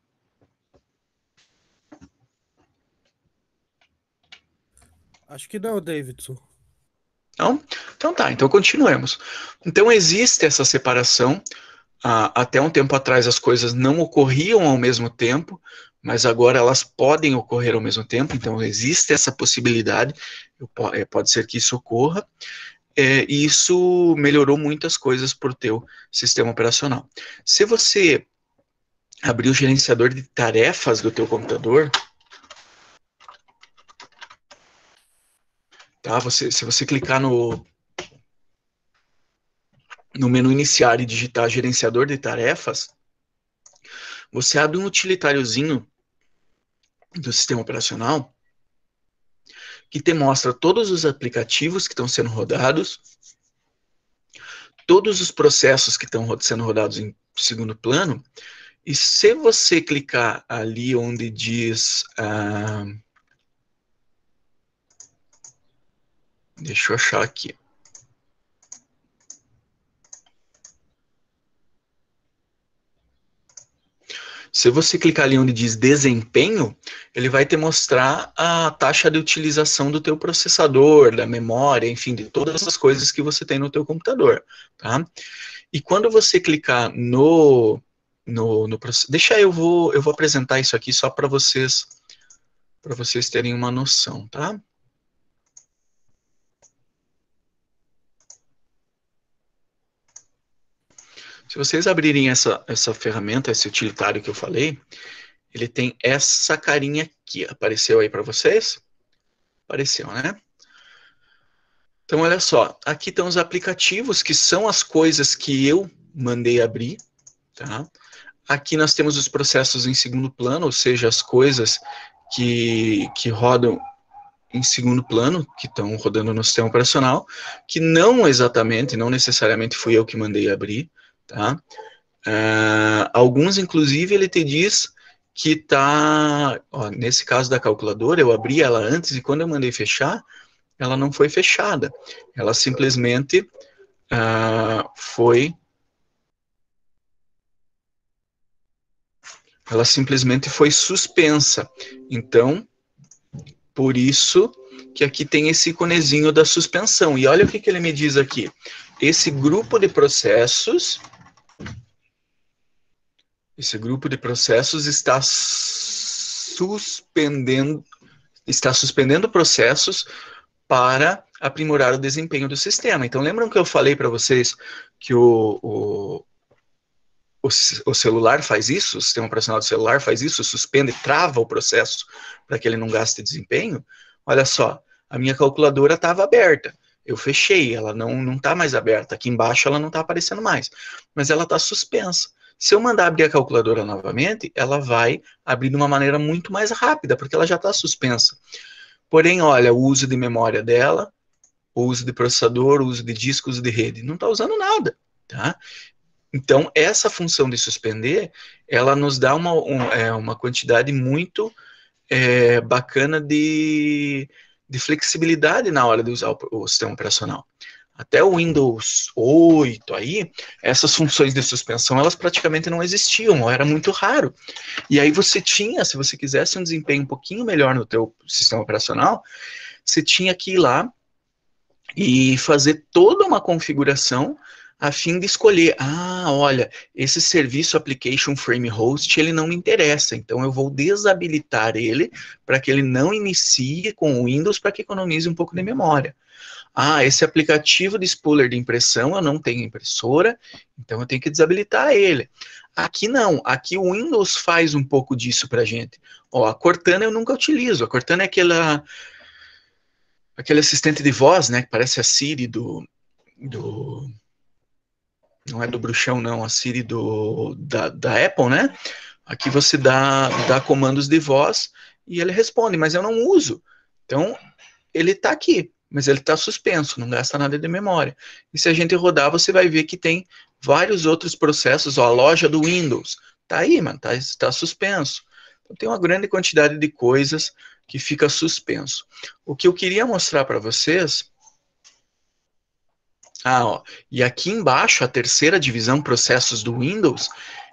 Acho que não, Davidson. Não? Então tá, então continuemos. Então existe essa separação. Até um tempo atrás as coisas não ocorriam ao mesmo tempo, mas agora elas podem ocorrer ao mesmo tempo, então existe essa possibilidade, pode ser que isso ocorra, e isso melhorou muitas coisas para o teu sistema operacional. Se você abrir o gerenciador de tarefas do teu computador, tá? Se você clicar no menu iniciar e digitar gerenciador de tarefas, você abre um utilitáriozinho do sistema operacional que te mostra todos os aplicativos que estão sendo rodados, todos os processos que estão sendo rodados em segundo plano, e se você clicar ali onde diz... deixa eu achar aqui. Se você clicar ali onde diz desempenho, ele vai te mostrar a taxa de utilização do teu processador, da memória, enfim, de todas as coisas que você tem no teu computador, tá? E quando você clicar deixa eu vou apresentar isso aqui só para vocês terem uma noção, tá? Se vocês abrirem essa ferramenta, esse utilitário que eu falei, ele tem essa carinha aqui. Apareceu aí para vocês? Apareceu, né? Então, olha só. Aqui estão os aplicativos, que são as coisas que eu mandei abrir, tá? Aqui nós temos os processos em segundo plano, ou seja, as coisas que rodam em segundo plano, que estão rodando no sistema operacional, que não necessariamente fui eu que mandei abrir, tá? Alguns, inclusive, ele te diz que tá, ó, nesse caso da calculadora, eu abri ela antes e quando eu mandei fechar, ela não foi fechada. Ela simplesmente foi suspensa. Então, por isso que aqui tem esse iconezinho da suspensão. E olha o que ele me diz aqui. Esse grupo de processos está suspendendo processos para aprimorar o desempenho do sistema. Então, lembram que eu falei para vocês que o celular faz isso, o sistema operacional do celular faz isso, suspende, trava o processo para que ele não gaste desempenho? Olha só, a minha calculadora estava aberta, eu fechei, ela não está mais aberta, aqui embaixo ela não está aparecendo mais, mas ela está suspensa. Se eu mandar abrir a calculadora novamente, ela vai abrir de uma maneira muito mais rápida, porque ela já está suspensa. Porém, olha, o uso de memória dela, o uso de processador, o uso de disco, o uso de rede, não está usando nada, tá? Então, essa função de suspender, ela nos dá uma quantidade muito bacana de flexibilidade na hora de usar o sistema operacional. Até o Windows 8 aí, essas funções de suspensão, elas praticamente não existiam, ou era muito raro. E aí você tinha, se você quisesse um desempenho um pouquinho melhor no teu sistema operacional, você tinha que ir lá e fazer toda uma configuração a fim de escolher, olha, esse serviço Application Frame Host, ele não me interessa, então eu vou desabilitar ele para que ele não inicie com o Windows para que economize um pouco de memória. Esse aplicativo de spooler de impressão, eu não tenho impressora, então eu tenho que desabilitar ele. Aqui não, aqui o Windows faz um pouco disso para a gente. A Cortana eu nunca utilizo, a Cortana é aquele assistente de voz, né, que parece a Siri não é do bruxão, não, a Siri da Apple, né? Aqui você dá comandos de voz e ele responde, mas eu não uso. Então, ele está aqui. mas ele está suspenso, não gasta nada de memória. E se a gente rodar, você vai ver que tem vários outros processos, ó, a loja do Windows, tá aí, mano, tá suspenso. Então tem uma grande quantidade de coisas que fica suspenso. O que eu queria mostrar para vocês... ó, e aqui embaixo, a terceira divisão, processos do Windows,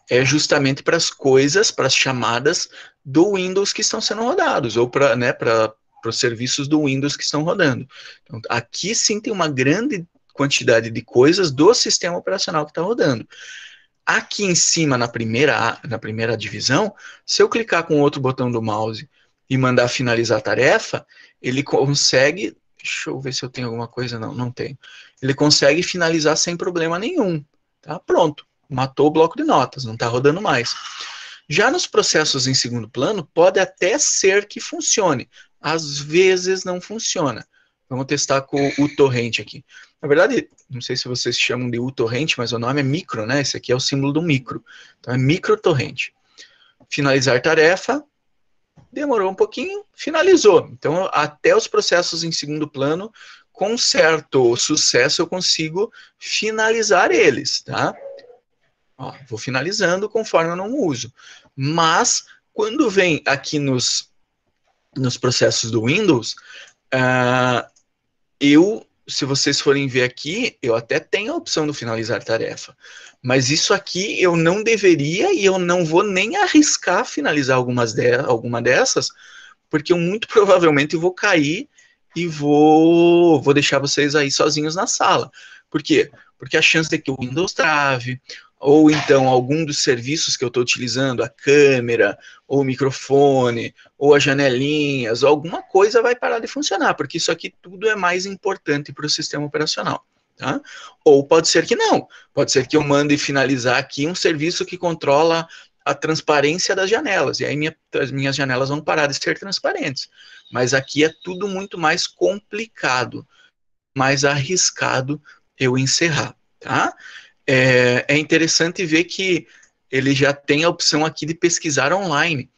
é justamente para as coisas, para as chamadas do Windows que estão sendo rodados, ou para, né, para os serviços do Windows que estão rodando. Então, aqui sim tem uma grande quantidade de coisas do sistema operacional que está rodando. Aqui em cima, na primeira divisão, se eu clicar com outro botão do mouse e mandar finalizar a tarefa, ele consegue... Deixa eu ver se eu tenho alguma coisa. Não, não tenho. Ele consegue finalizar sem problema nenhum. Tá? Pronto. Matou o bloco de notas, não está rodando mais. Já nos processos em segundo plano, pode até ser que funcione. Às vezes não funciona. Vamos testar com o torrent aqui. Na verdade, não sei se vocês chamam de uTorrent, mas o nome é micro, né? Esse aqui é o símbolo do micro. Então é microtorrent. Finalizar tarefa. Demorou um pouquinho, finalizou. Então, até os processos em segundo plano, com certo sucesso, eu consigo finalizar eles, tá? Ó, vou finalizando conforme eu não uso. Mas, quando vem aqui nos processos do Windows, se vocês forem ver aqui, eu até tenho a opção do finalizar tarefa. Mas isso aqui eu não deveria e eu não vou nem arriscar finalizar alguma dessas, porque eu muito provavelmente vou cair e vou deixar vocês aí sozinhos na sala. Por quê? Porque a chance de que o Windows trave, ou então algum dos serviços que eu estou utilizando, a câmera, ou o microfone, ou as janelinhas, ou alguma coisa vai parar de funcionar, porque isso aqui tudo é mais importante para o sistema operacional. Tá? Ou pode ser que não, pode ser que eu mande finalizar aqui um serviço que controla a transparência das janelas, e aí as minhas janelas vão parar de ser transparentes. Mas aqui é tudo muito mais complicado, mais arriscado eu encerrar. Tá? É interessante ver que ele já tem a opção aqui de pesquisar online.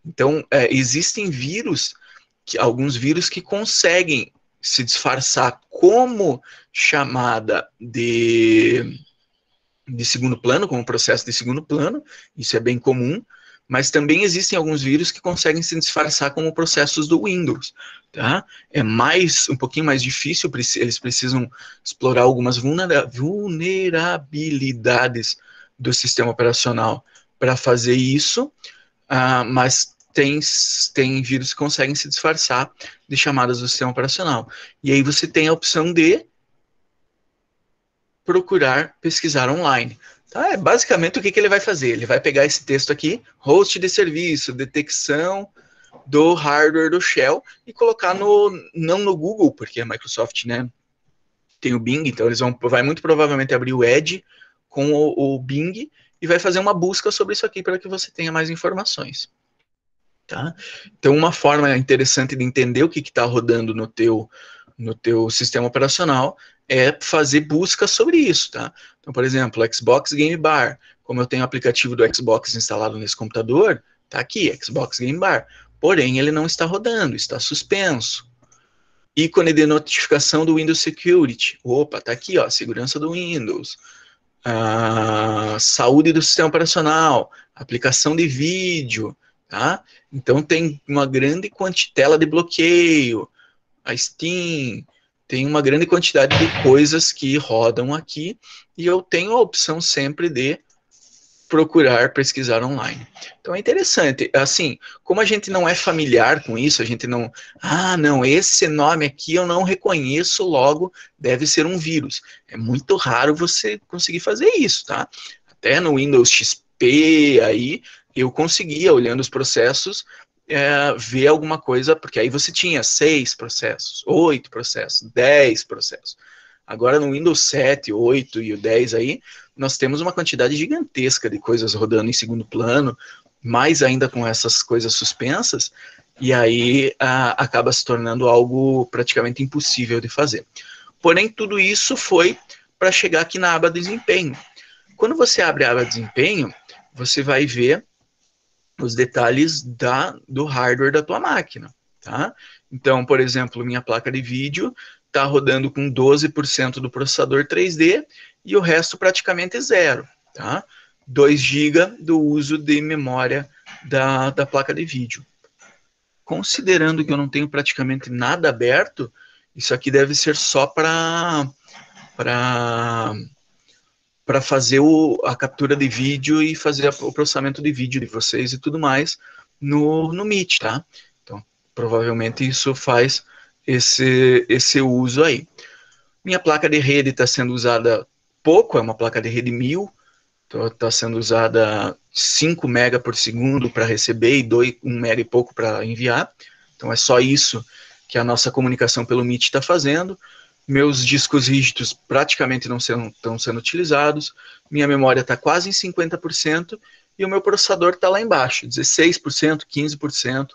Então, existem vírus, alguns vírus que conseguem se disfarçar como chamada de segundo plano, como processo de segundo plano, isso é bem comum, mas também existem alguns vírus que conseguem se disfarçar como processos do Windows, tá? É um pouquinho mais difícil, eles precisam explorar algumas vulnerabilidades do sistema operacional para fazer isso, mas tem vírus que conseguem se disfarçar de chamadas do sistema operacional. E aí você tem a opção de procurar pesquisar online. Tá? Basicamente o que ele vai fazer? Ele vai pegar esse texto aqui, host de serviço, detecção do hardware do Shell, e colocar não no Google, porque a Microsoft, né, tem o Bing, então eles vai muito provavelmente abrir o Edge com o Bing e vai fazer uma busca sobre isso aqui para que você tenha mais informações. Tá? Então, uma forma interessante de entender o que está rodando no teu sistema operacional é fazer busca sobre isso, tá? Então, por exemplo, Xbox Game Bar, como eu tenho o aplicativo do Xbox instalado nesse computador, tá aqui, Xbox Game Bar, porém ele não está rodando, está suspenso. Ícone de notificação do Windows Security, opa, tá aqui, ó, segurança do Windows, saúde do sistema operacional, aplicação de vídeo, tá? Então tem uma grande tela de bloqueio, a Steam, tem uma grande quantidade de coisas que rodam aqui, e eu tenho a opção sempre de procurar pesquisar online. Então é interessante, assim, como a gente não é familiar com isso, a gente não, não, esse nome aqui eu não reconheço, logo deve ser um vírus. É muito raro você conseguir fazer isso, tá? Até no Windows XP aí, eu conseguia, olhando os processos, ver alguma coisa, porque aí você tinha 6 processos, 8 processos, 10 processos. Agora no Windows 7, 8 e o 10 aí, nós temos uma quantidade gigantesca de coisas rodando em segundo plano, mais ainda com essas coisas suspensas, e aí acaba se tornando algo praticamente impossível de fazer. Porém, tudo isso foi para chegar aqui na aba desempenho. Quando você abre a aba desempenho, você vai ver os detalhes do hardware da tua máquina, tá? Então, por exemplo, minha placa de vídeo está rodando com 12% do processador 3D e o resto praticamente zero, tá? 2 GB do uso de memória da placa de vídeo. Considerando que eu não tenho praticamente nada aberto, isso aqui deve ser só para fazer a captura de vídeo e fazer o processamento de vídeo de vocês e tudo mais no Meet, tá? Então, provavelmente isso faz esse uso aí. Minha placa de rede está sendo usada pouco, é uma placa de rede 1000, está sendo usada 5 MB por segundo para receber e 1 MB e pouco para enviar. Então é só isso que a nossa comunicação pelo Meet está fazendo. Meus discos rígidos praticamente não estão sendo utilizados. Minha memória está quase em 50% e o meu processador está lá embaixo, 16%, 15%.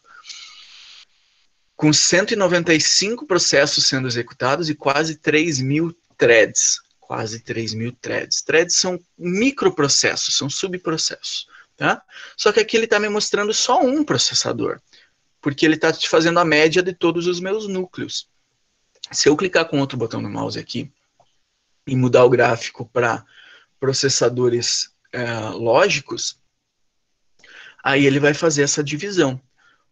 Com 195 processos sendo executados e quase 3.000 threads. Quase 3.000 threads. Threads são microprocessos, são subprocessos. Tá? Só que aqui ele está me mostrando só um processador, porque ele está fazendo a média de todos os meus núcleos. Se eu clicar com outro botão no mouse aqui e mudar o gráfico para processadores lógicos, aí ele vai fazer essa divisão.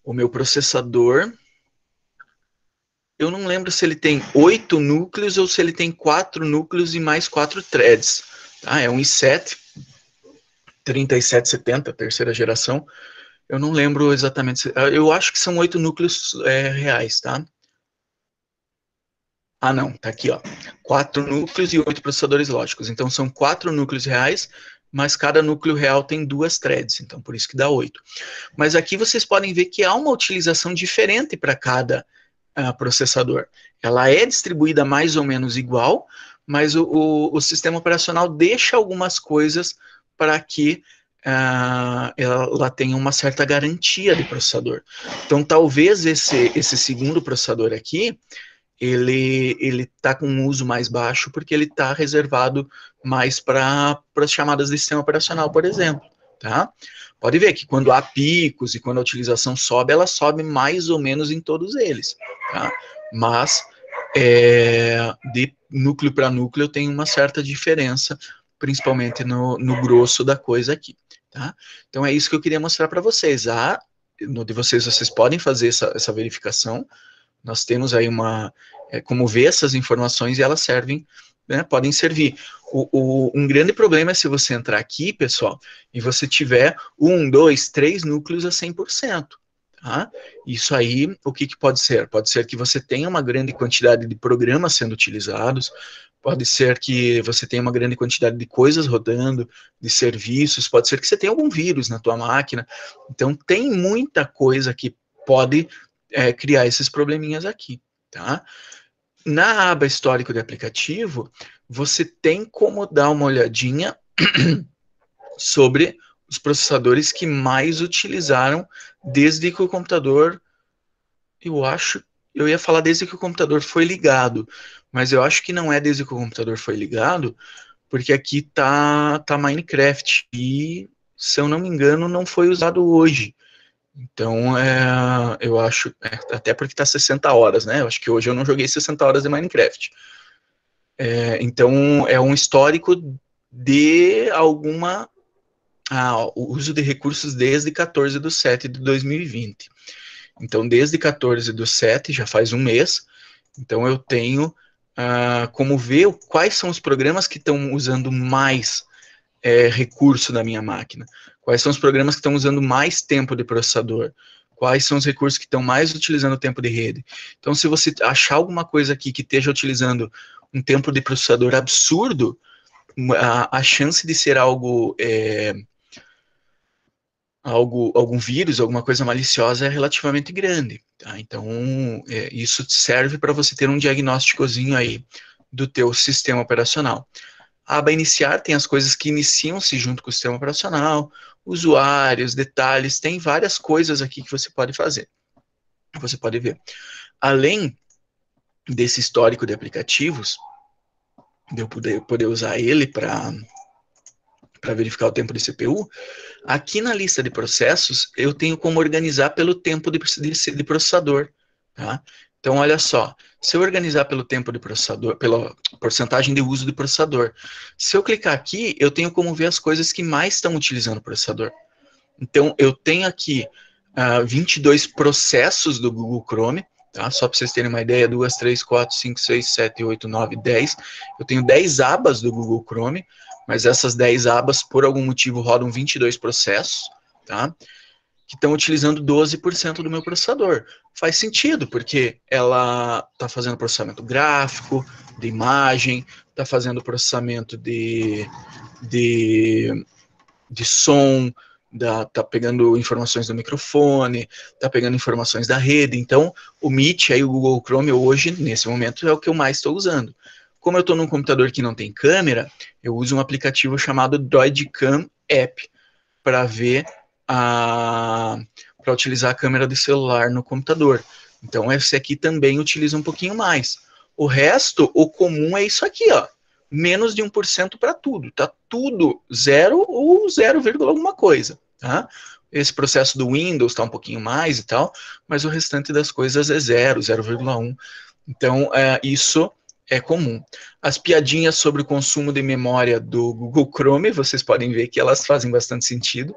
O meu processador, eu não lembro se ele tem 8 núcleos ou se ele tem 4 núcleos e mais 4 threads. Tá? É um i7 3770, terceira geração. Eu não lembro exatamente. Eu acho que são 8 núcleos reais, tá? Ah, não, tá aqui, ó. 4 núcleos e 8 processadores lógicos. Então, são 4 núcleos reais, mas cada núcleo real tem 2 threads. Então, por isso que dá 8. Mas aqui vocês podem ver que há uma utilização diferente para cada processador. Ela é distribuída mais ou menos igual, mas o sistema operacional deixa algumas coisas para que ela tenha uma certa garantia de processador. Então, talvez esse segundo processador aqui, ele está com um uso mais baixo porque ele está reservado mais para as chamadas de sistema operacional, por exemplo, tá? Pode ver que quando há picos e quando a utilização sobe, ela sobe mais ou menos em todos eles, tá? Mas de núcleo para núcleo tem uma certa diferença, principalmente no grosso da coisa aqui, tá? Então é isso que eu queria mostrar para vocês. No de vocês podem fazer essa verificação. Nós temos aí como ver essas informações e elas servem, né, podem servir. Um grande problema é se você entrar aqui, pessoal, e você tiver 1, 2, 3 núcleos a 100%. Tá? Isso aí, o que pode ser? Pode ser que você tenha uma grande quantidade de programas sendo utilizados, pode ser que você tenha uma grande quantidade de coisas rodando, de serviços, pode ser que você tenha algum vírus na tua máquina. Então, tem muita coisa que pode criar esses probleminhas aqui, tá? Na aba histórico de aplicativo, você tem como dar uma olhadinha sobre os processadores que mais utilizaram desde que o computador, eu ia falar desde que o computador foi ligado, mas eu acho que não é desde que o computador foi ligado, porque aqui tá Minecraft e, se eu não me engano, não foi usado hoje. Então, eu acho, até porque está 60 horas, né? Eu acho que hoje eu não joguei 60 horas de Minecraft. Então, é um histórico de o uso de recursos desde 14/7/2020. Então, desde 14/7, já faz um mês, então eu tenho como ver quais são os programas que estão usando mais recurso da minha máquina. Quais são os programas que estão usando mais tempo de processador? Quais são os recursos que estão mais utilizando tempo de rede? Então, se você achar alguma coisa aqui que esteja utilizando um tempo de processador absurdo, a chance de ser algum vírus, alguma coisa maliciosa é relativamente grande. Tá? Então, isso serve para você ter um diagnósticozinho aí do teu sistema operacional. A aba iniciar tem as coisas que iniciam-se junto com o sistema operacional, usuários, detalhes, tem várias coisas aqui que você pode fazer. Você pode ver. Além desse histórico de aplicativos, de eu poder usar ele para verificar o tempo de CPU, aqui na lista de processos, eu tenho como organizar pelo tempo de processador. Tá? Então, olha só, se eu organizar pelo tempo de processador, pela porcentagem de uso do processador, se eu clicar aqui, eu tenho como ver as coisas que mais estão utilizando o processador. Então, eu tenho aqui 22 processos do Google Chrome, tá? Só para vocês terem uma ideia, 2, 3, 4, 5, 6, 7, 8, 9, 10. Eu tenho 10 abas do Google Chrome, mas essas 10 abas, por algum motivo, rodam 22 processos, tá? Que estão utilizando 12% do meu processador. Faz sentido, porque ela está fazendo processamento gráfico, de imagem, está fazendo processamento de som, tá pegando informações do microfone, tá pegando informações da rede. Então, o Meet, aí o Google Chrome, hoje, nesse momento, é o que eu mais estou usando. Como eu estou num computador que não tem câmera, eu uso um aplicativo chamado Droidcam App para ver para utilizar a câmera do celular no computador. Então, esse aqui também utiliza um pouquinho mais. O resto, o comum é isso aqui, ó. Menos de 1% para tudo. Tá tudo 0 ou 0, alguma coisa, tá? Esse processo do Windows está um pouquinho mais e tal, mas o restante das coisas é 0, 0,1. Então, isso é comum. As piadinhas sobre o consumo de memória do Google Chrome, vocês podem ver que elas fazem bastante sentido.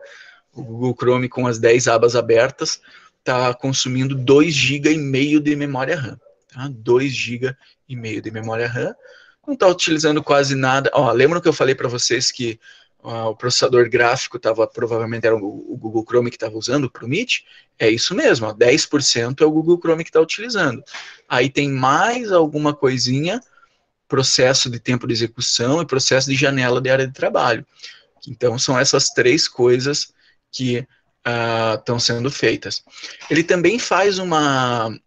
O Google Chrome, com as 10 abas abertas, está consumindo 2,5 GB de memória RAM. Tá? 2,5 GB de memória RAM. Não está utilizando quase nada. Lembram que eu falei para vocês que o processador gráfico provavelmente era o Google Chrome que estava usando para o Meet? É isso mesmo, 10% é o Google Chrome que está utilizando. Aí tem mais alguma coisinha, processo de tempo de execução e processo de janela de área de trabalho. Então, são essas 3 coisas que estão sendo feitas. Ele também faz uma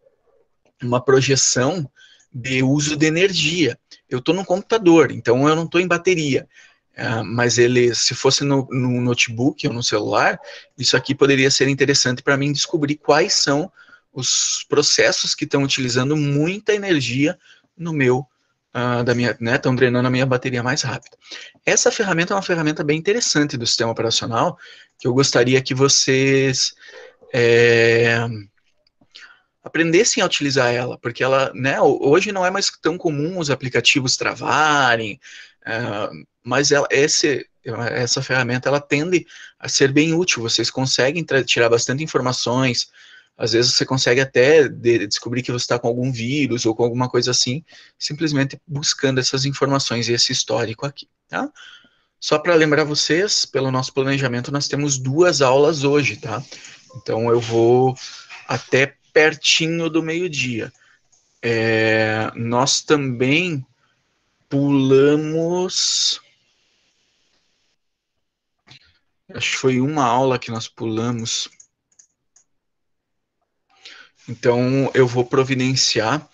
projeção de uso de energia. Eu estou no computador, então eu não estou em bateria. Mas ele, se fosse no notebook ou no celular, isso aqui poderia ser interessante para mim descobrir quais são os processos que estão utilizando muita energia no meu, estão drenando a minha bateria mais rápido. Essa ferramenta é uma ferramenta bem interessante do sistema operacional, que eu gostaria que vocês aprendessem a utilizar ela, porque ela, hoje não é mais tão comum os aplicativos travarem, mas essa ferramenta ela tende a ser bem útil. Vocês conseguem tirar bastante informações. Às vezes você consegue até descobrir que você está com algum vírus ou com alguma coisa assim, simplesmente buscando essas informações e esse histórico aqui, tá? Só para lembrar vocês, pelo nosso planejamento, nós temos 2 aulas hoje, tá? Então eu vou até pertinho do meio-dia. Nós também pulamos... Acho que foi uma aula que nós pulamos. Então, eu vou providenciar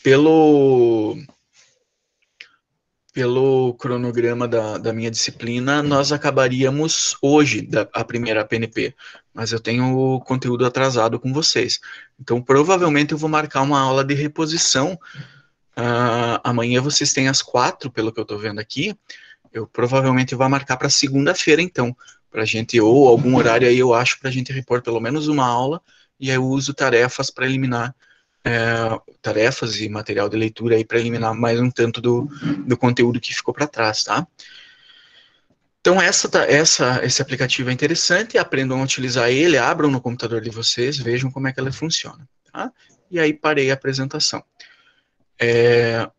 pelo cronograma da minha disciplina, nós acabaríamos hoje a primeira PNP, mas eu tenho o conteúdo atrasado com vocês. Então, provavelmente eu vou marcar uma aula de reposição. Amanhã vocês têm às 4, pelo que eu estou vendo aqui. Eu provavelmente vou marcar para segunda-feira, então, para a gente, ou algum horário aí, eu acho, para a gente repor pelo menos uma aula, e aí eu uso tarefas para eliminar tarefas e material de leitura aí para eliminar mais um tanto do conteúdo que ficou para trás, tá? Então, esse aplicativo é interessante, aprendam a utilizar ele, abram no computador de vocês, vejam como é que ele funciona, tá? E aí parei a apresentação.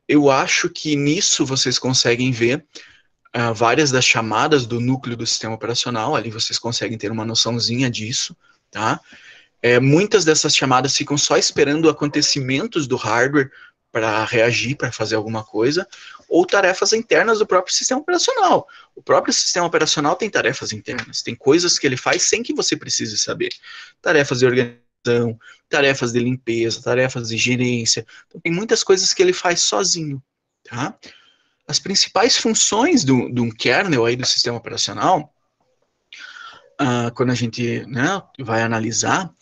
Eu acho que nisso vocês conseguem ver várias das chamadas do núcleo do sistema operacional, ali vocês conseguem ter uma noçãozinha disso, tá? Muitas dessas chamadas ficam só esperando acontecimentos do hardware para reagir, para fazer alguma coisa, ou tarefas internas do próprio sistema operacional. O próprio sistema operacional tem tarefas internas, tem coisas que ele faz sem que você precise saber. Tarefas de organização, tarefas de limpeza, tarefas de gerência. Então, tem muitas coisas que ele faz sozinho, tá? As principais funções de um kernel aí do sistema operacional, quando a gente vai analisar,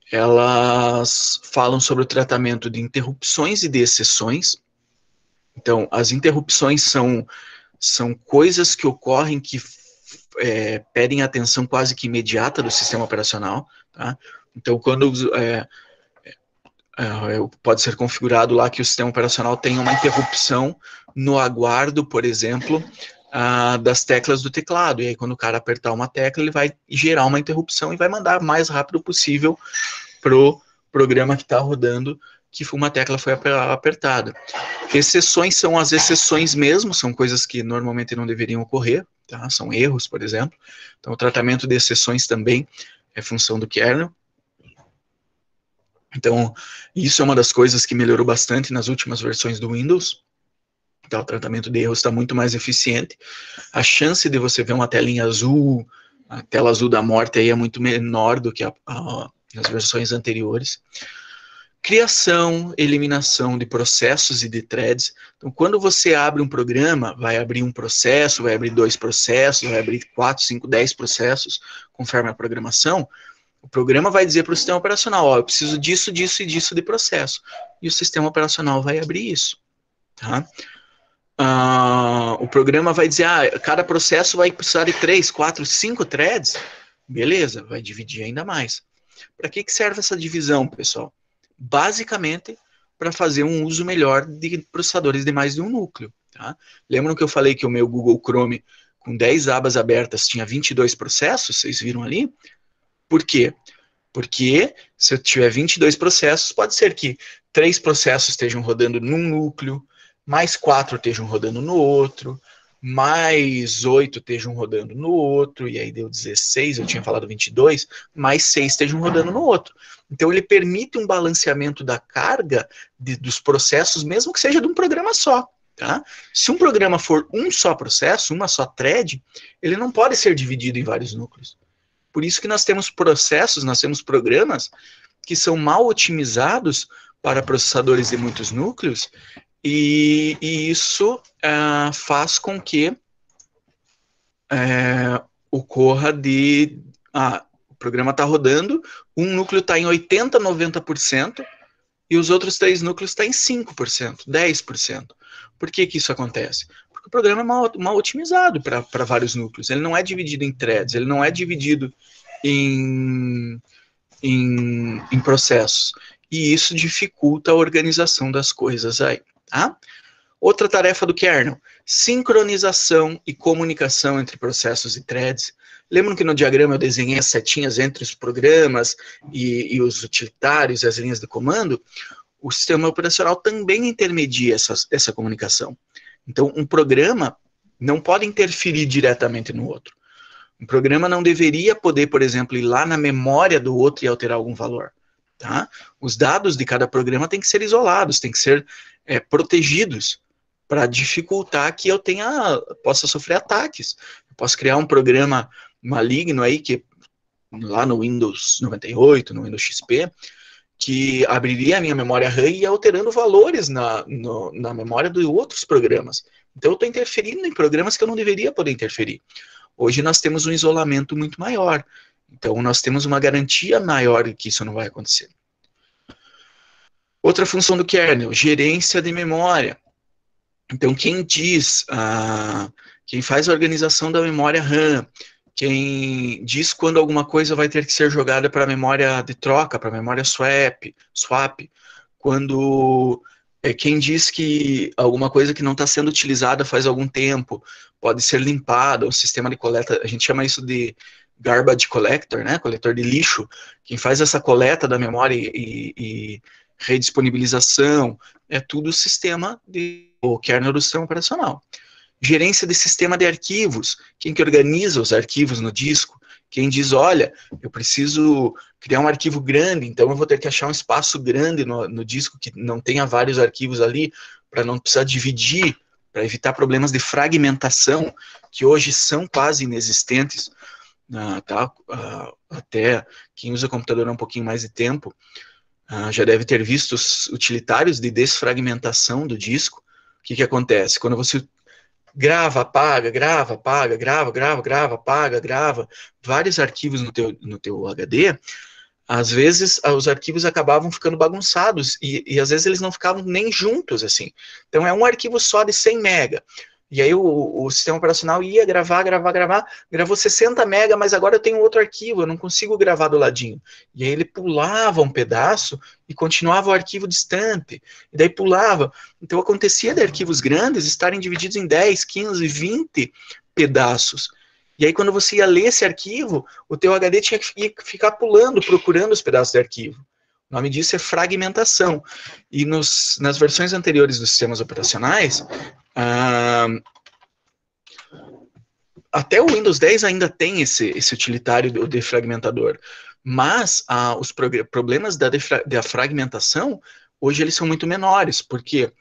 elas falam sobre o tratamento de interrupções e de exceções. Então, as interrupções são coisas que ocorrem que pedem atenção quase que imediata do sistema operacional, tá? Então, quando pode ser configurado lá que o sistema operacional tenha uma interrupção no aguardo, por exemplo, das teclas do teclado. E aí, quando o cara apertar uma tecla, ele vai gerar uma interrupção e vai mandar o mais rápido possível pro programa que está rodando que uma tecla foi apertada. Exceções são as exceções mesmo, são coisas que normalmente não deveriam ocorrer, tá? São erros, por exemplo. Então, o tratamento de exceções também é função do kernel. Então, isso é uma das coisas que melhorou bastante nas últimas versões do Windows. Então, o tratamento de erros está muito mais eficiente. A chance de você ver uma telinha azul, a tela azul da morte aí é muito menor do que nas versões anteriores. Criação, eliminação de processos e de threads. Então, quando você abre um programa, vai abrir um processo, vai abrir 2 processos, vai abrir 4, 5, 10 processos, conforme a programação. O programa vai dizer para o sistema operacional, ó, eu preciso disso, disso e disso de processo. E o sistema operacional vai abrir isso. Tá? O programa vai dizer, cada processo vai precisar de 3, 4, 5 threads. Beleza, vai dividir ainda mais. Para que serve essa divisão, pessoal? Basicamente, para fazer um uso melhor de processadores de mais de um núcleo. Tá? Lembram que eu falei que o meu Google Chrome, com 10 abas abertas, tinha 22 processos? Vocês viram ali? Por quê? Porque se eu tiver 22 processos, pode ser que 3 processos estejam rodando num núcleo, mais 4 estejam rodando no outro, mais 8 estejam rodando no outro, e aí deu 16, eu tinha falado 22, mais 6 estejam rodando no outro. Então ele permite um balanceamento da carga dos processos, mesmo que seja de um programa só. Tá? Se um programa for um só processo, uma só thread, ele não pode ser dividido em vários núcleos. Por isso que nós temos processos, nós temos programas que são mal otimizados para processadores de muitos núcleos, e isso faz com que ocorra o programa está rodando, um núcleo está em 80%, 90%, e os outros 3 núcleos estão em 5%, 10%. Por que isso acontece? Porque o programa é mal otimizado para vários núcleos. Ele não é dividido em threads, ele não é dividido em processos. E isso dificulta a organização das coisas aí. Tá? Outra tarefa do kernel, sincronização e comunicação entre processos e threads. Lembram que no diagrama eu desenhei as setinhas entre os programas e os utilitários e as linhas de comando? O sistema operacional também intermedia essa comunicação. Então, um programa não pode interferir diretamente no outro. Um programa não deveria poder, por exemplo, ir lá na memória do outro e alterar algum valor. Tá? Os dados de cada programa têm que ser isolados, têm que ser protegidos para dificultar que eu possa sofrer ataques. Eu posso criar um programa maligno aí, que lá no Windows 98, no Windows XP, que abriria a minha memória RAM e ia alterando valores na memória de outros programas. Então eu estou interferindo em programas que eu não deveria poder interferir. Hoje nós temos um isolamento muito maior. Então nós temos uma garantia maior de que isso não vai acontecer. Outra função do kernel, gerência de memória. Então quem faz a organização da memória RAM, quem diz quando alguma coisa vai ter que ser jogada para a memória de troca, para a memória swap, quando quem diz que alguma coisa que não está sendo utilizada faz algum tempo pode ser limpada, o sistema de coleta, a gente chama isso de garbage collector, né, coletor de lixo, quem faz essa coleta da memória e redisponibilização, é tudo o sistema o kernel do sistema operacional. Gerência de sistema de arquivos, quem que organiza os arquivos no disco, quem diz, olha, eu preciso criar um arquivo grande, então eu vou ter que achar um espaço grande no disco que não tenha vários arquivos ali, para não precisar dividir, para evitar problemas de fragmentação, que hoje são quase inexistentes, tá? Até quem usa computador há um pouquinho mais de tempo, já deve ter visto os utilitários de desfragmentação do disco. O que acontece? Quando você grava, apaga, grava, apaga, grava, apaga, grava, vários arquivos no teu HD, às vezes os arquivos acabavam ficando bagunçados, e às vezes eles não ficavam nem juntos, assim. Então é um arquivo só de 100 mega. E aí o sistema operacional ia gravar, gravou 60 mega, mas agora eu tenho outro arquivo, eu não consigo gravar do ladinho. E aí ele pulava um pedaço e continuava o arquivo distante. E daí pulava. Então acontecia de arquivos grandes estarem divididos em 10, 15, 20 pedaços. E aí quando você ia ler esse arquivo, o teu HD tinha que ficar pulando, procurando os pedaços de arquivo. O nome disso é fragmentação. E nas versões anteriores dos sistemas operacionais, até o Windows 10 ainda tem esse utilitário do defragmentador, mas os problemas da fragmentação, hoje eles são muito menores. Por quê?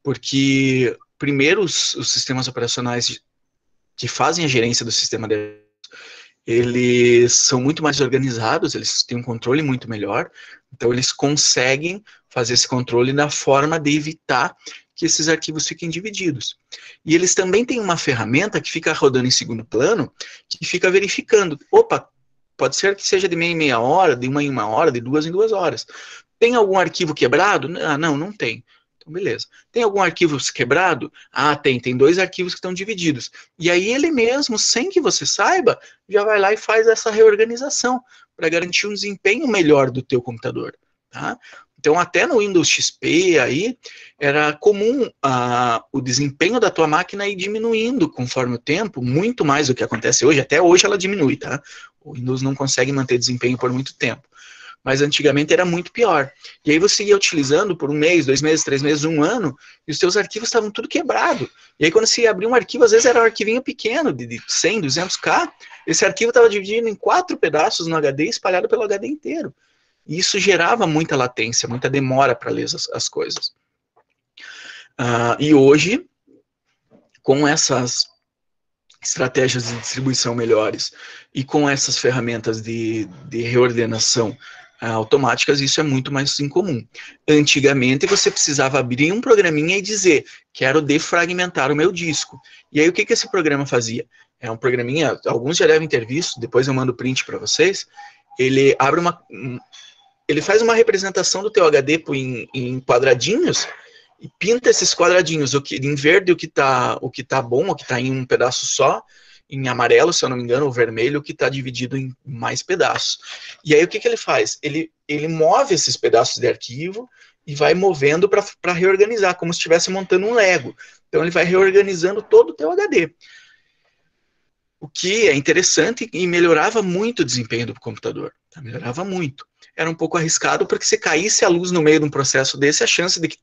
Porque, primeiro, os sistemas operacionais que fazem a gerência do sistema eles são muito mais organizados, eles têm um controle muito melhor, então eles conseguem fazer esse controle na forma de evitar que esses arquivos fiquem divididos. E eles também têm uma ferramenta que fica rodando em segundo plano, que fica verificando, opa, pode ser que seja de meia em meia hora, de uma em uma hora, de 2 em 2 horas. Tem algum arquivo quebrado? Ah, não tem. Então, beleza. Tem algum arquivo quebrado? Ah, tem 2 arquivos que estão divididos. E aí ele mesmo, sem que você saiba, já vai lá e faz essa reorganização para garantir um desempenho melhor do teu computador, tá? Então, até no Windows XP, aí, era comum o desempenho da tua máquina ir diminuindo conforme o tempo, muito mais do que acontece hoje. Até hoje ela diminui, tá? O Windows não consegue manter desempenho por muito tempo. Mas antigamente era muito pior. E aí você ia utilizando por 1 mês, 2 meses, 3 meses, 1 ano, e os teus arquivos estavam tudo quebrado. E aí quando você ia abrir um arquivo, às vezes era um arquivinho pequeno, de 100, 200K, esse arquivo estava dividido em 4 pedaços no HD, espalhado pelo HD inteiro. E isso gerava muita latência, muita demora para ler as coisas. E hoje, com essas estratégias de distribuição melhores e com essas ferramentas de reordenação automáticas, isso é muito mais incomum. Antigamente, você precisava abrir um programinha e dizer, quero defragmentar o meu disco. E aí, o que esse programa fazia? É um programinha, alguns já devem ter visto, depois eu mando o print para vocês. Ele abre ele faz uma representação do teu HD em quadradinhos e pinta esses quadradinhos, em verde o que tá bom, o que está em um pedaço só, em amarelo, se eu não me engano, ou vermelho, o que está dividido em mais pedaços. E aí o que ele faz? Ele move esses pedaços de arquivo e vai movendo para reorganizar, como se estivesse montando um Lego. Então ele vai reorganizando todo o teu HD. O que é interessante e melhorava muito o desempenho do computador. Melhorava muito. Era um pouco arriscado, porque se caísse a luz no meio de um processo desse, a chance de que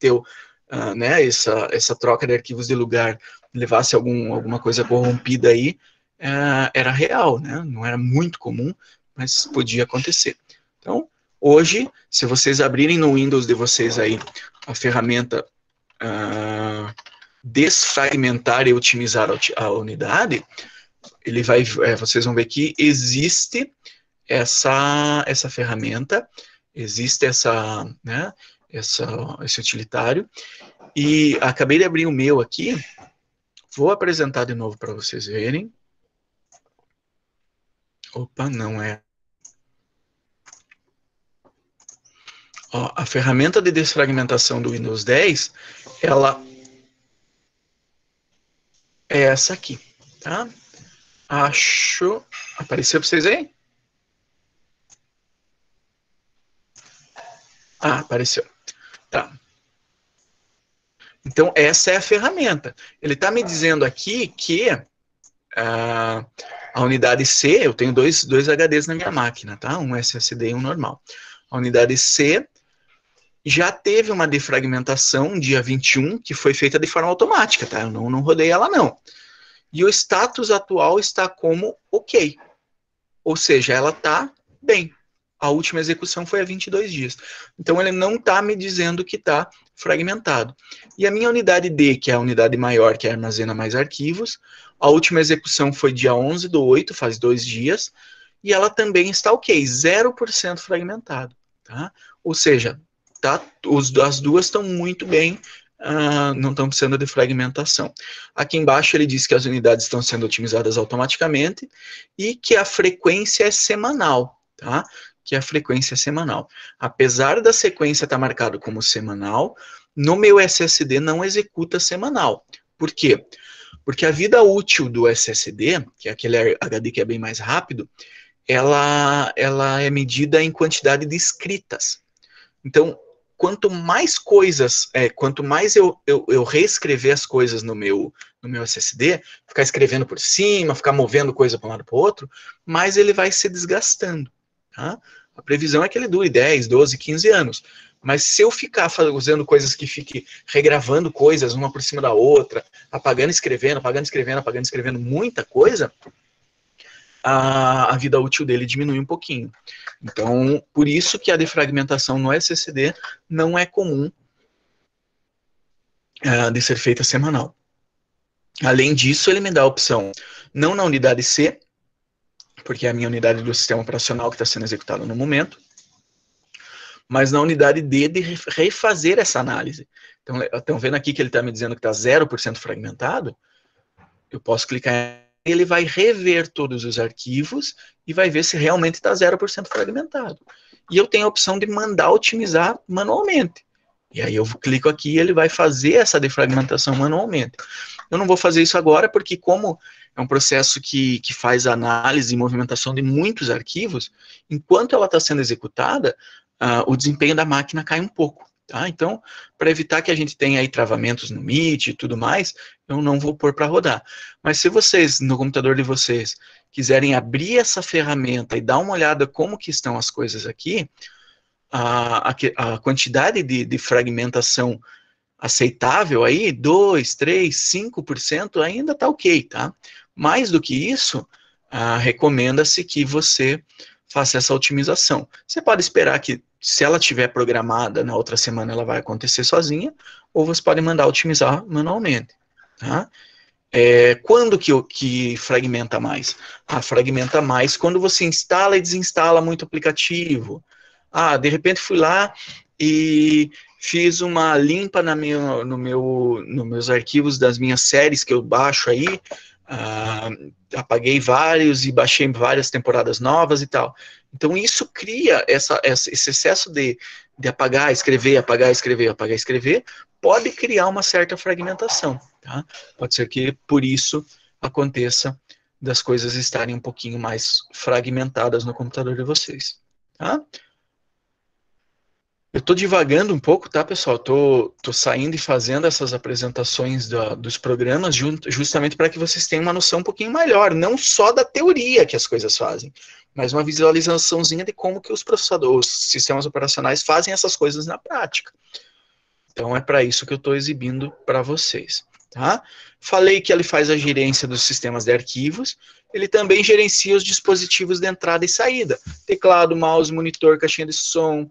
essa troca de arquivos de lugar levasse alguma coisa corrompida aí, era real, né? Não era muito comum, mas podia acontecer. Então, hoje, se vocês abrirem no Windows de vocês aí a ferramenta desfragmentar e otimizar a unidade, vocês vão ver que existe essa ferramenta, existe esse utilitário, e acabei de abrir o meu aqui, vou apresentar de novo para vocês verem. Opa, não é. Ó, a ferramenta de desfragmentação do Windows 10, ela é essa aqui, tá? Apareceu para vocês aí? Apareceu. Tá. Então, essa é a ferramenta. Ele está me dizendo aqui que a unidade C, eu tenho dois HDs na minha máquina, tá? Um SSD e um normal. A unidade C já teve uma defragmentação dia 21, que foi feita de forma automática, tá? Eu não rodei ela, não. E o status atual está como ok. Ou seja, ela está bem. A última execução foi há 22 dias. Então, ele não está me dizendo que está fragmentado. E a minha unidade D, que é a unidade maior, que armazena mais arquivos, a última execução foi dia 11/8, faz 2 dias, e ela também está ok, 0% fragmentado. Tá? Ou seja, as duas estão muito bem, não estão precisando de fragmentação. Aqui embaixo ele diz que as unidades estão sendo otimizadas automaticamente e que a frequência é semanal, tá? Que a frequência é semanal. Apesar da sequência estar marcada como semanal, no meu SSD não executa semanal. Por quê? Porque a vida útil do SSD, que é aquele HD que é bem mais rápido, ela é medida em quantidade de escritas. Então, quanto mais coisas, quanto mais eu reescrever as coisas no meu SSD, ficar escrevendo por cima, ficar movendo coisa para um lado para o outro, mais ele vai se desgastando. Tá? A previsão é que ele dure 10, 12, 15 anos. Mas se eu ficar fazendo coisas que fique regravando coisas uma por cima da outra, apagando, escrevendo, muita coisa, a vida útil dele diminui um pouquinho. Então, por isso que a defragmentação no SSD não é comum de ser feita semanal. Além disso, ele me dá a opção, não na unidade C, porque é a minha unidade do sistema operacional que está sendo executada no momento, mas na unidade D de refazer essa análise. Então, estão vendo aqui que ele está me dizendo que está 0% fragmentado? Eu posso clicar, ele vai rever todos os arquivos e vai ver se realmente está 0% fragmentado. E eu tenho a opção de mandar otimizar manualmente. E aí eu clico aqui e ele vai fazer essa defragmentação manualmente. Eu não vou fazer isso agora porque como é um processo que faz análise e movimentação de muitos arquivos, enquanto ela está sendo executada, o desempenho da máquina cai um pouco. Tá? Então, para evitar que a gente tenha aí travamentos no Meet e tudo mais, eu não vou pôr para rodar. Mas se vocês, no computador de vocês, quiserem abrir essa ferramenta e dar uma olhada como que estão as coisas aqui, a quantidade de fragmentação aceitável aí, 2, 3, 5% ainda está ok, tá? Mais do que isso, recomenda-se que você faça essa otimização. Você pode esperar que, se ela estiver programada, na outra semana ela vai acontecer sozinha, ou você pode mandar otimizar manualmente. Tá? Quando que fragmenta mais? Fragmenta mais quando você instala e desinstala muito aplicativo. De repente fui lá e fiz uma limpa nos meus arquivos das minhas séries que eu baixo aí, apaguei vários e baixei várias temporadas novas e tal. Então isso cria esse excesso de apagar, escrever, pode criar uma certa fragmentação. Tá? Pode ser que por isso aconteça das coisas estarem um pouquinho mais fragmentadas no computador de vocês. Tá? Eu estou divagando um pouco, tá, pessoal? Tô saindo e fazendo essas apresentações dos programas justamente para que vocês tenham uma noção um pouquinho melhor, não só da teoria que as coisas fazem, mas uma visualizaçãozinha de como que os processadores, os sistemas operacionais fazem essas coisas na prática. Então é para isso que eu estou exibindo para vocês. Tá? Falei que ele faz a gerência dos sistemas de arquivos, ele também gerencia os dispositivos de entrada e saída, teclado, mouse, monitor, caixinha de som,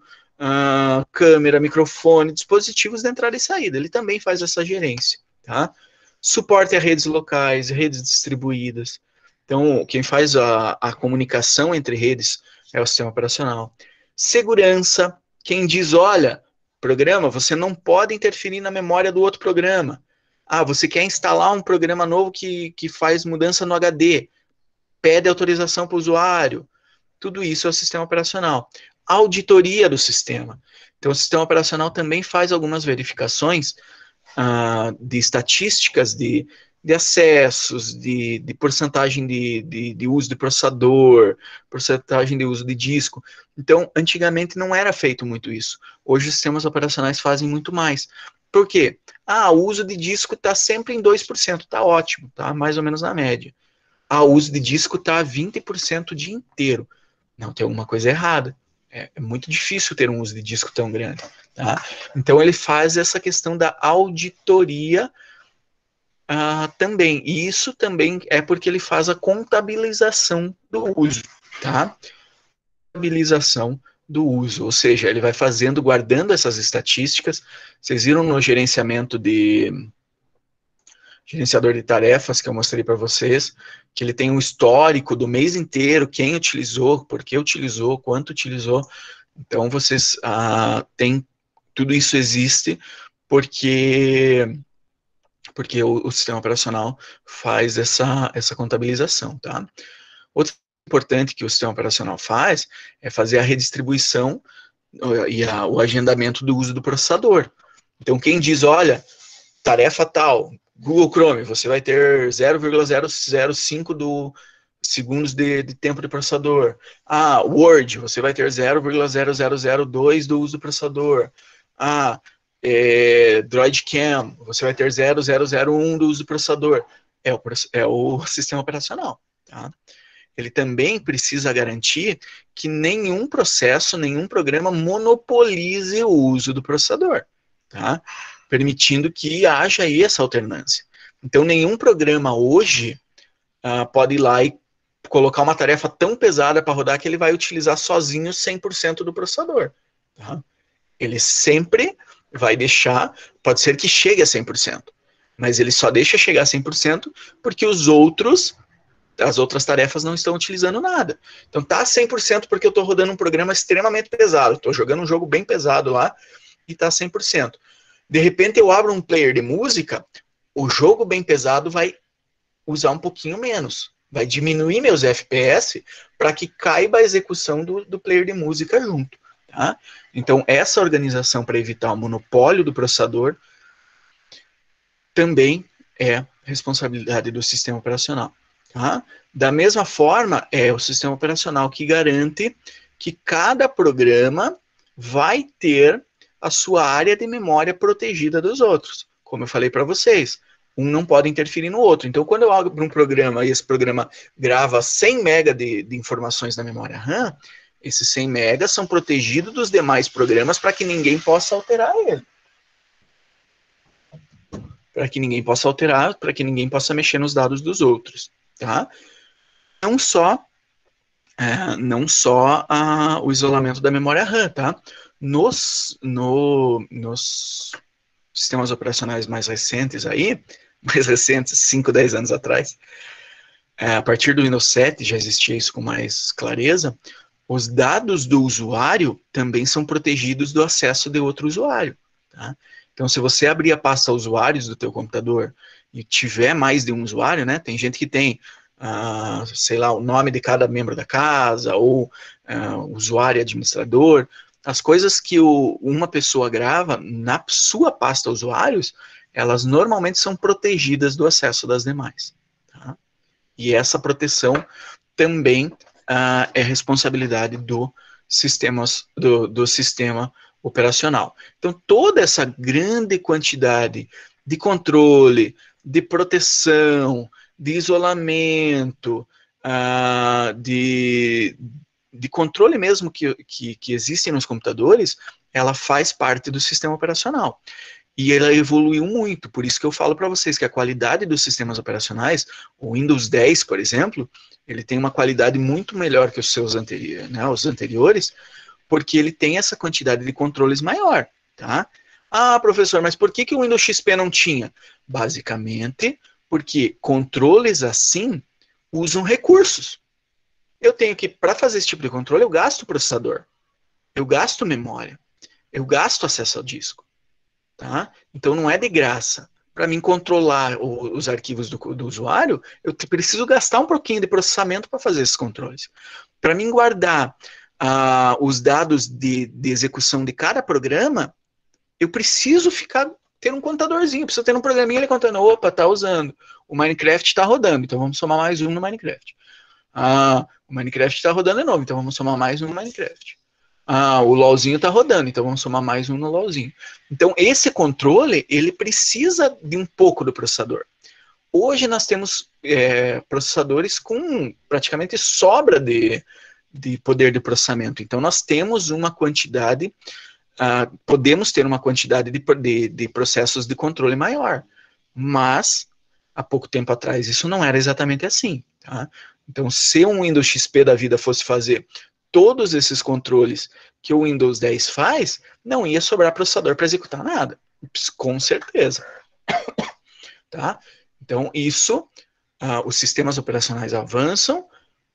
câmera, microfone, dispositivos de entrada e saída, ele também faz essa gerência. Tá? Suporte a redes locais, redes distribuídas. Então, quem faz a comunicação entre redes é o sistema operacional. Segurança, quem diz, olha, programa, você não pode interferir na memória do outro programa. Você quer instalar um programa novo que faz mudança no HD, pede autorização para o usuário. Tudo isso é o sistema operacional. Auditoria do sistema. Então, o sistema operacional também faz algumas verificações de estatísticas de acessos, de porcentagem de uso de processador, porcentagem de uso de disco. Então, antigamente não era feito muito isso. Hoje os sistemas operacionais fazem muito mais. Por quê? O uso de disco está sempre em 2%, está ótimo, tá mais ou menos na média. O uso de disco está 20% o dia inteiro. Não, tem alguma coisa errada. É muito difícil ter um uso de disco tão grande. Tá? Então, ele faz essa questão da auditoria também. E isso também é porque ele faz a contabilização do uso. Tá? Contabilização do uso, ou seja, ele vai fazendo, guardando essas estatísticas. Vocês viram no gerenciador de tarefas que eu mostrei para vocês, que ele tem um histórico do mês inteiro, quem utilizou, por que utilizou, quanto utilizou. Então, vocês tudo isso existe porque o sistema operacional faz essa contabilização, tá? Outra coisa importante que o sistema operacional faz é fazer a redistribuição e o agendamento do uso do processador. Então, quem diz, olha, tarefa tal, Google Chrome, você vai ter 0,005 segundos de tempo de processador. Word, você vai ter 0,0002 do uso do processador. Droidcam, você vai ter 0,001 do uso do processador. É o sistema operacional. Tá? Ele também precisa garantir que nenhum processo, nenhum programa monopolize o uso do processador, tá? Permitindo que haja aí essa alternância. Então, nenhum programa hoje pode ir lá e colocar uma tarefa tão pesada para rodar que ele vai utilizar sozinho 100% do processador. Tá? Ele sempre vai deixar, pode ser que chegue a 100%, mas ele só deixa chegar a 100% porque as outras tarefas não estão utilizando nada. Então tá 100% porque eu estou rodando um programa extremamente pesado, estou jogando um jogo bem pesado lá e está 100%. De repente eu abro um player de música, o jogo bem pesado vai usar um pouquinho menos, vai diminuir meus FPS para que caiba a execução do player de música junto. Tá? Então essa organização para evitar o monopólio do processador também é responsabilidade do sistema operacional. Tá? Da mesma forma, é o sistema operacional que garante que cada programa vai ter a sua área de memória protegida dos outros. Como eu falei para vocês, um não pode interferir no outro. Então, quando eu abro um programa e esse programa grava 100 MB de informações na memória RAM, esses 100 MB são protegidos dos demais programas para que ninguém possa alterar ele. Para que ninguém possa alterar, para que ninguém possa mexer nos dados dos outros. Tá? Não só o isolamento da memória RAM, tá? Nos sistemas operacionais mais recentes aí, 5, 10 anos atrás, a partir do Windows 7 já existia isso com mais clareza, os dados do usuário também são protegidos do acesso de outro usuário, tá? Então, se você abrir a pasta usuários do teu computador e tiver mais de um usuário, né? Tem gente que tem, sei lá, o nome de cada membro da casa, ou usuário e administrador. As coisas que uma pessoa grava na sua pasta usuários, elas normalmente são protegidas do acesso das demais. Tá? E essa proteção também é responsabilidade do sistema operacional. Então, toda essa grande quantidade de controle, de proteção, de isolamento, de controle mesmo que existem nos computadores, ela faz parte do sistema operacional. E ela evoluiu muito, por isso que eu falo para vocês que a qualidade dos sistemas operacionais, o Windows 10, por exemplo, ele tem uma qualidade muito melhor que os seus anteriores, porque ele tem essa quantidade de controles maior, tá? Professor, mas por que o Windows XP não tinha? Basicamente, porque controles assim usam recursos. Eu tenho que, para fazer esse tipo de controle, eu gasto processador, eu gasto memória, eu gasto acesso ao disco, tá? Então não é de graça. Para mim controlar os arquivos do usuário, eu preciso gastar um pouquinho de processamento para fazer esses controles. Para mim guardar os dados de execução de cada programa, eu preciso ter um contadorzinho, preciso ter um programinha ali contando, opa, tá usando, o Minecraft está rodando, então vamos somar mais um no Minecraft. O Minecraft está rodando de novo, então vamos somar mais um no Minecraft. O LOLzinho está rodando, então vamos somar mais um no LOLzinho. Então esse controle, ele precisa de um pouco do processador. Hoje nós temos processadores com praticamente sobra de poder de processamento. Então nós temos uma quantidade, podemos ter uma quantidade de processos de controle maior. Mas, há pouco tempo atrás, isso não era exatamente assim. Tá? Então, se um Windows XP da vida fosse fazer todos esses controles que o Windows 10 faz, não ia sobrar processador para executar nada. Com certeza. Tá? Então, os sistemas operacionais avançam,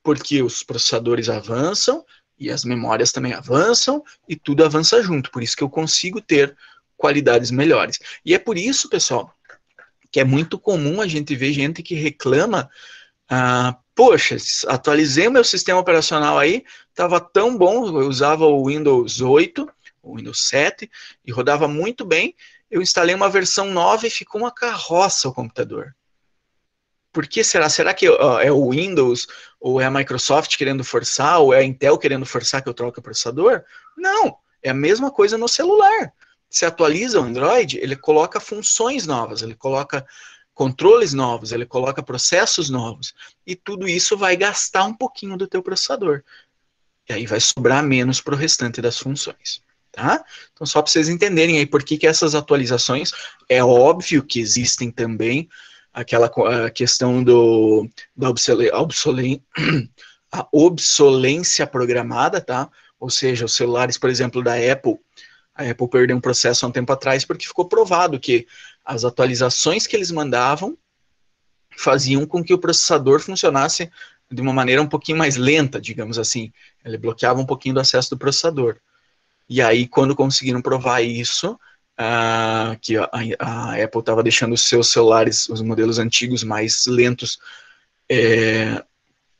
porque os processadores avançam, e as memórias também avançam, e tudo avança junto. Por isso que eu consigo ter qualidades melhores. E é por isso, pessoal, que é muito comum a gente ver gente que reclama, poxa, atualizei o meu sistema operacional aí, estava tão bom, eu usava o Windows 8, o Windows 7, e rodava muito bem, eu instalei uma versão nova e ficou uma carroça o computador. Por que será? Será que é o Windows, ou é a Microsoft querendo forçar, ou é a Intel querendo forçar que eu troque o processador? Não, é a mesma coisa no celular. Se atualiza o Android, ele coloca funções novas, ele coloca controles novos, ele coloca processos novos, e tudo isso vai gastar um pouquinho do teu processador. E aí vai sobrar menos para o restante das funções. Tá? Então, só para vocês entenderem aí por que essas atualizações, é óbvio que existem também aquela a questão da a obsolência programada, tá? Ou seja, os celulares, por exemplo, da Apple, a Apple perdeu um processo há um tempo atrás porque ficou provado que as atualizações que eles mandavam faziam com que o processador funcionasse de uma maneira um pouquinho mais lenta, digamos assim. Ele bloqueava um pouquinho do acesso do processador. E aí, quando conseguiram provar isso, que a Apple estava deixando os seus celulares, os modelos antigos, mais lentos,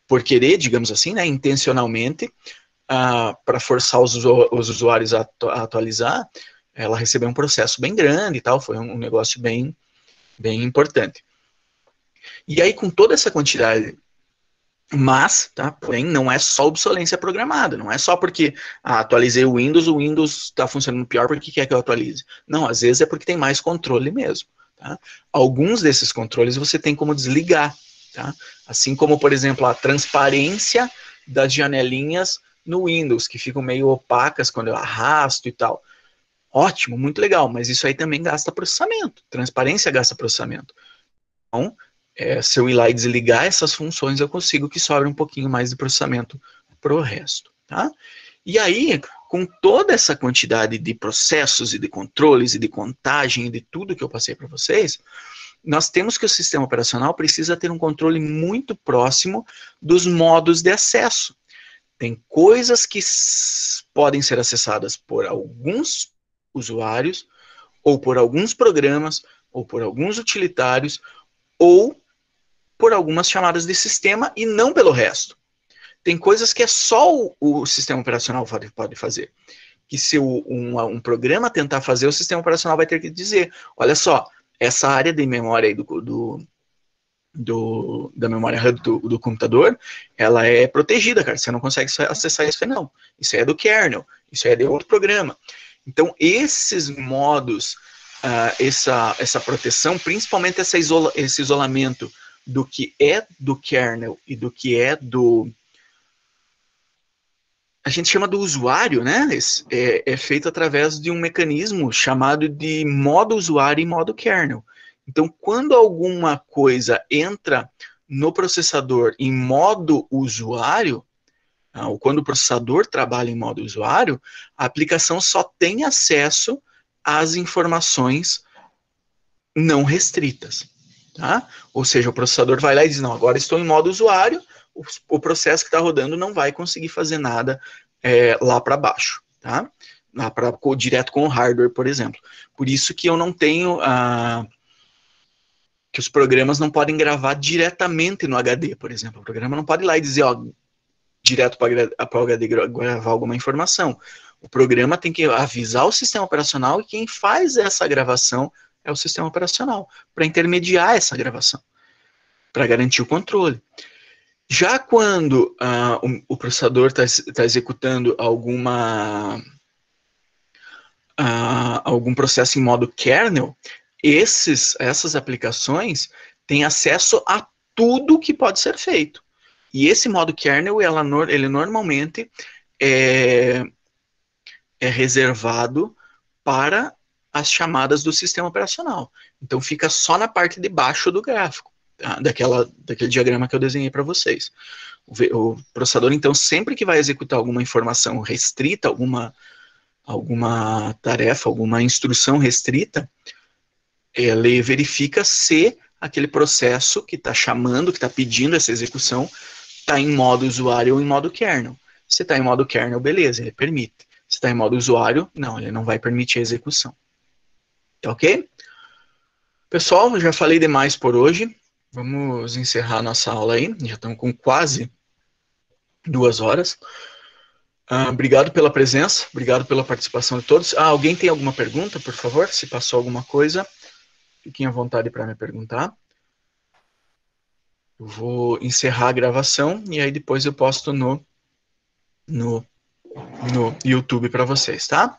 por querer, digamos assim, né, intencionalmente, para forçar os usuários a atualizar, ela recebeu um processo bem grande e tal, foi um negócio bem importante. E aí, com toda essa quantidade, mas, tá, porém, não é só obsolência programada, não é só porque atualizei o Windows está funcionando pior porque quer que eu atualize. Não, às vezes é porque tem mais controle mesmo. Tá? Alguns desses controles você tem como desligar, tá? Assim como, por exemplo, a transparência das janelinhas no Windows, que ficam meio opacas quando eu arrasto e tal. Ótimo, muito legal, mas isso aí também gasta processamento. Transparência gasta processamento. Então, se eu ir lá e desligar essas funções, eu consigo que sobre um pouquinho mais de processamento para o resto. Tá? E aí, com toda essa quantidade de processos e de controles e de contagem e de tudo que eu passei para vocês, nós temos que o sistema operacional precisa ter um controle muito próximo dos modos de acesso. Tem coisas que podem ser acessadas por alguns usuários, ou por alguns programas, ou por alguns utilitários, ou por algumas chamadas de sistema e não pelo resto. Tem coisas que é só o sistema operacional pode fazer. Que se um programa tentar fazer, o sistema operacional vai ter que dizer, olha só, essa área de memória aí da memória hub do computador, ela é protegida, cara, você não consegue acessar isso aí não. Isso aí é do kernel, isso aí é de outro programa. Então, esses modos, essa proteção, principalmente esse isolamento do que é do kernel e do que é a gente chama do usuário, né? É feito através de um mecanismo chamado de modo usuário e modo kernel. Então, quando alguma coisa entra no processador em modo usuário, ou quando o processador trabalha em modo usuário, a aplicação só tem acesso às informações não restritas. Tá? Ou seja, o processador vai lá e diz, não, agora estou em modo usuário, o processo que está rodando não vai conseguir fazer nada lá para baixo, tá? Lá direto com o hardware, por exemplo. Por isso que eu não tenho, que os programas não podem gravar diretamente no HD, por exemplo. O programa não pode ir lá e dizer, ó, direto para o HD gravar alguma informação. O programa tem que avisar o sistema operacional e quem faz essa gravação é o sistema operacional, para intermediar essa gravação, para garantir o controle. Já quando o processador está executando algum processo em modo kernel, essas aplicações têm acesso a tudo que pode ser feito. E esse modo kernel, ele normalmente é reservado para as chamadas do sistema operacional. Então fica só na parte de baixo do gráfico, tá? Daquele diagrama que eu desenhei para vocês. O processador, então, sempre que vai executar alguma informação restrita, alguma tarefa, alguma instrução restrita, ele verifica se aquele processo que está chamando, que está pedindo essa execução, está em modo usuário ou em modo kernel. Se está em modo kernel, beleza, ele permite. Se está em modo usuário, não, ele não vai permitir a execução. Tá ok? Pessoal, já falei demais por hoje. Vamos encerrar nossa aula aí. Já estamos com quase 2 horas. Obrigado pela presença, obrigado pela participação de todos. Alguém tem alguma pergunta, por favor? Se passou alguma coisa, fiquem à vontade para me perguntar. Eu vou encerrar a gravação e aí depois eu posto no YouTube para vocês, tá?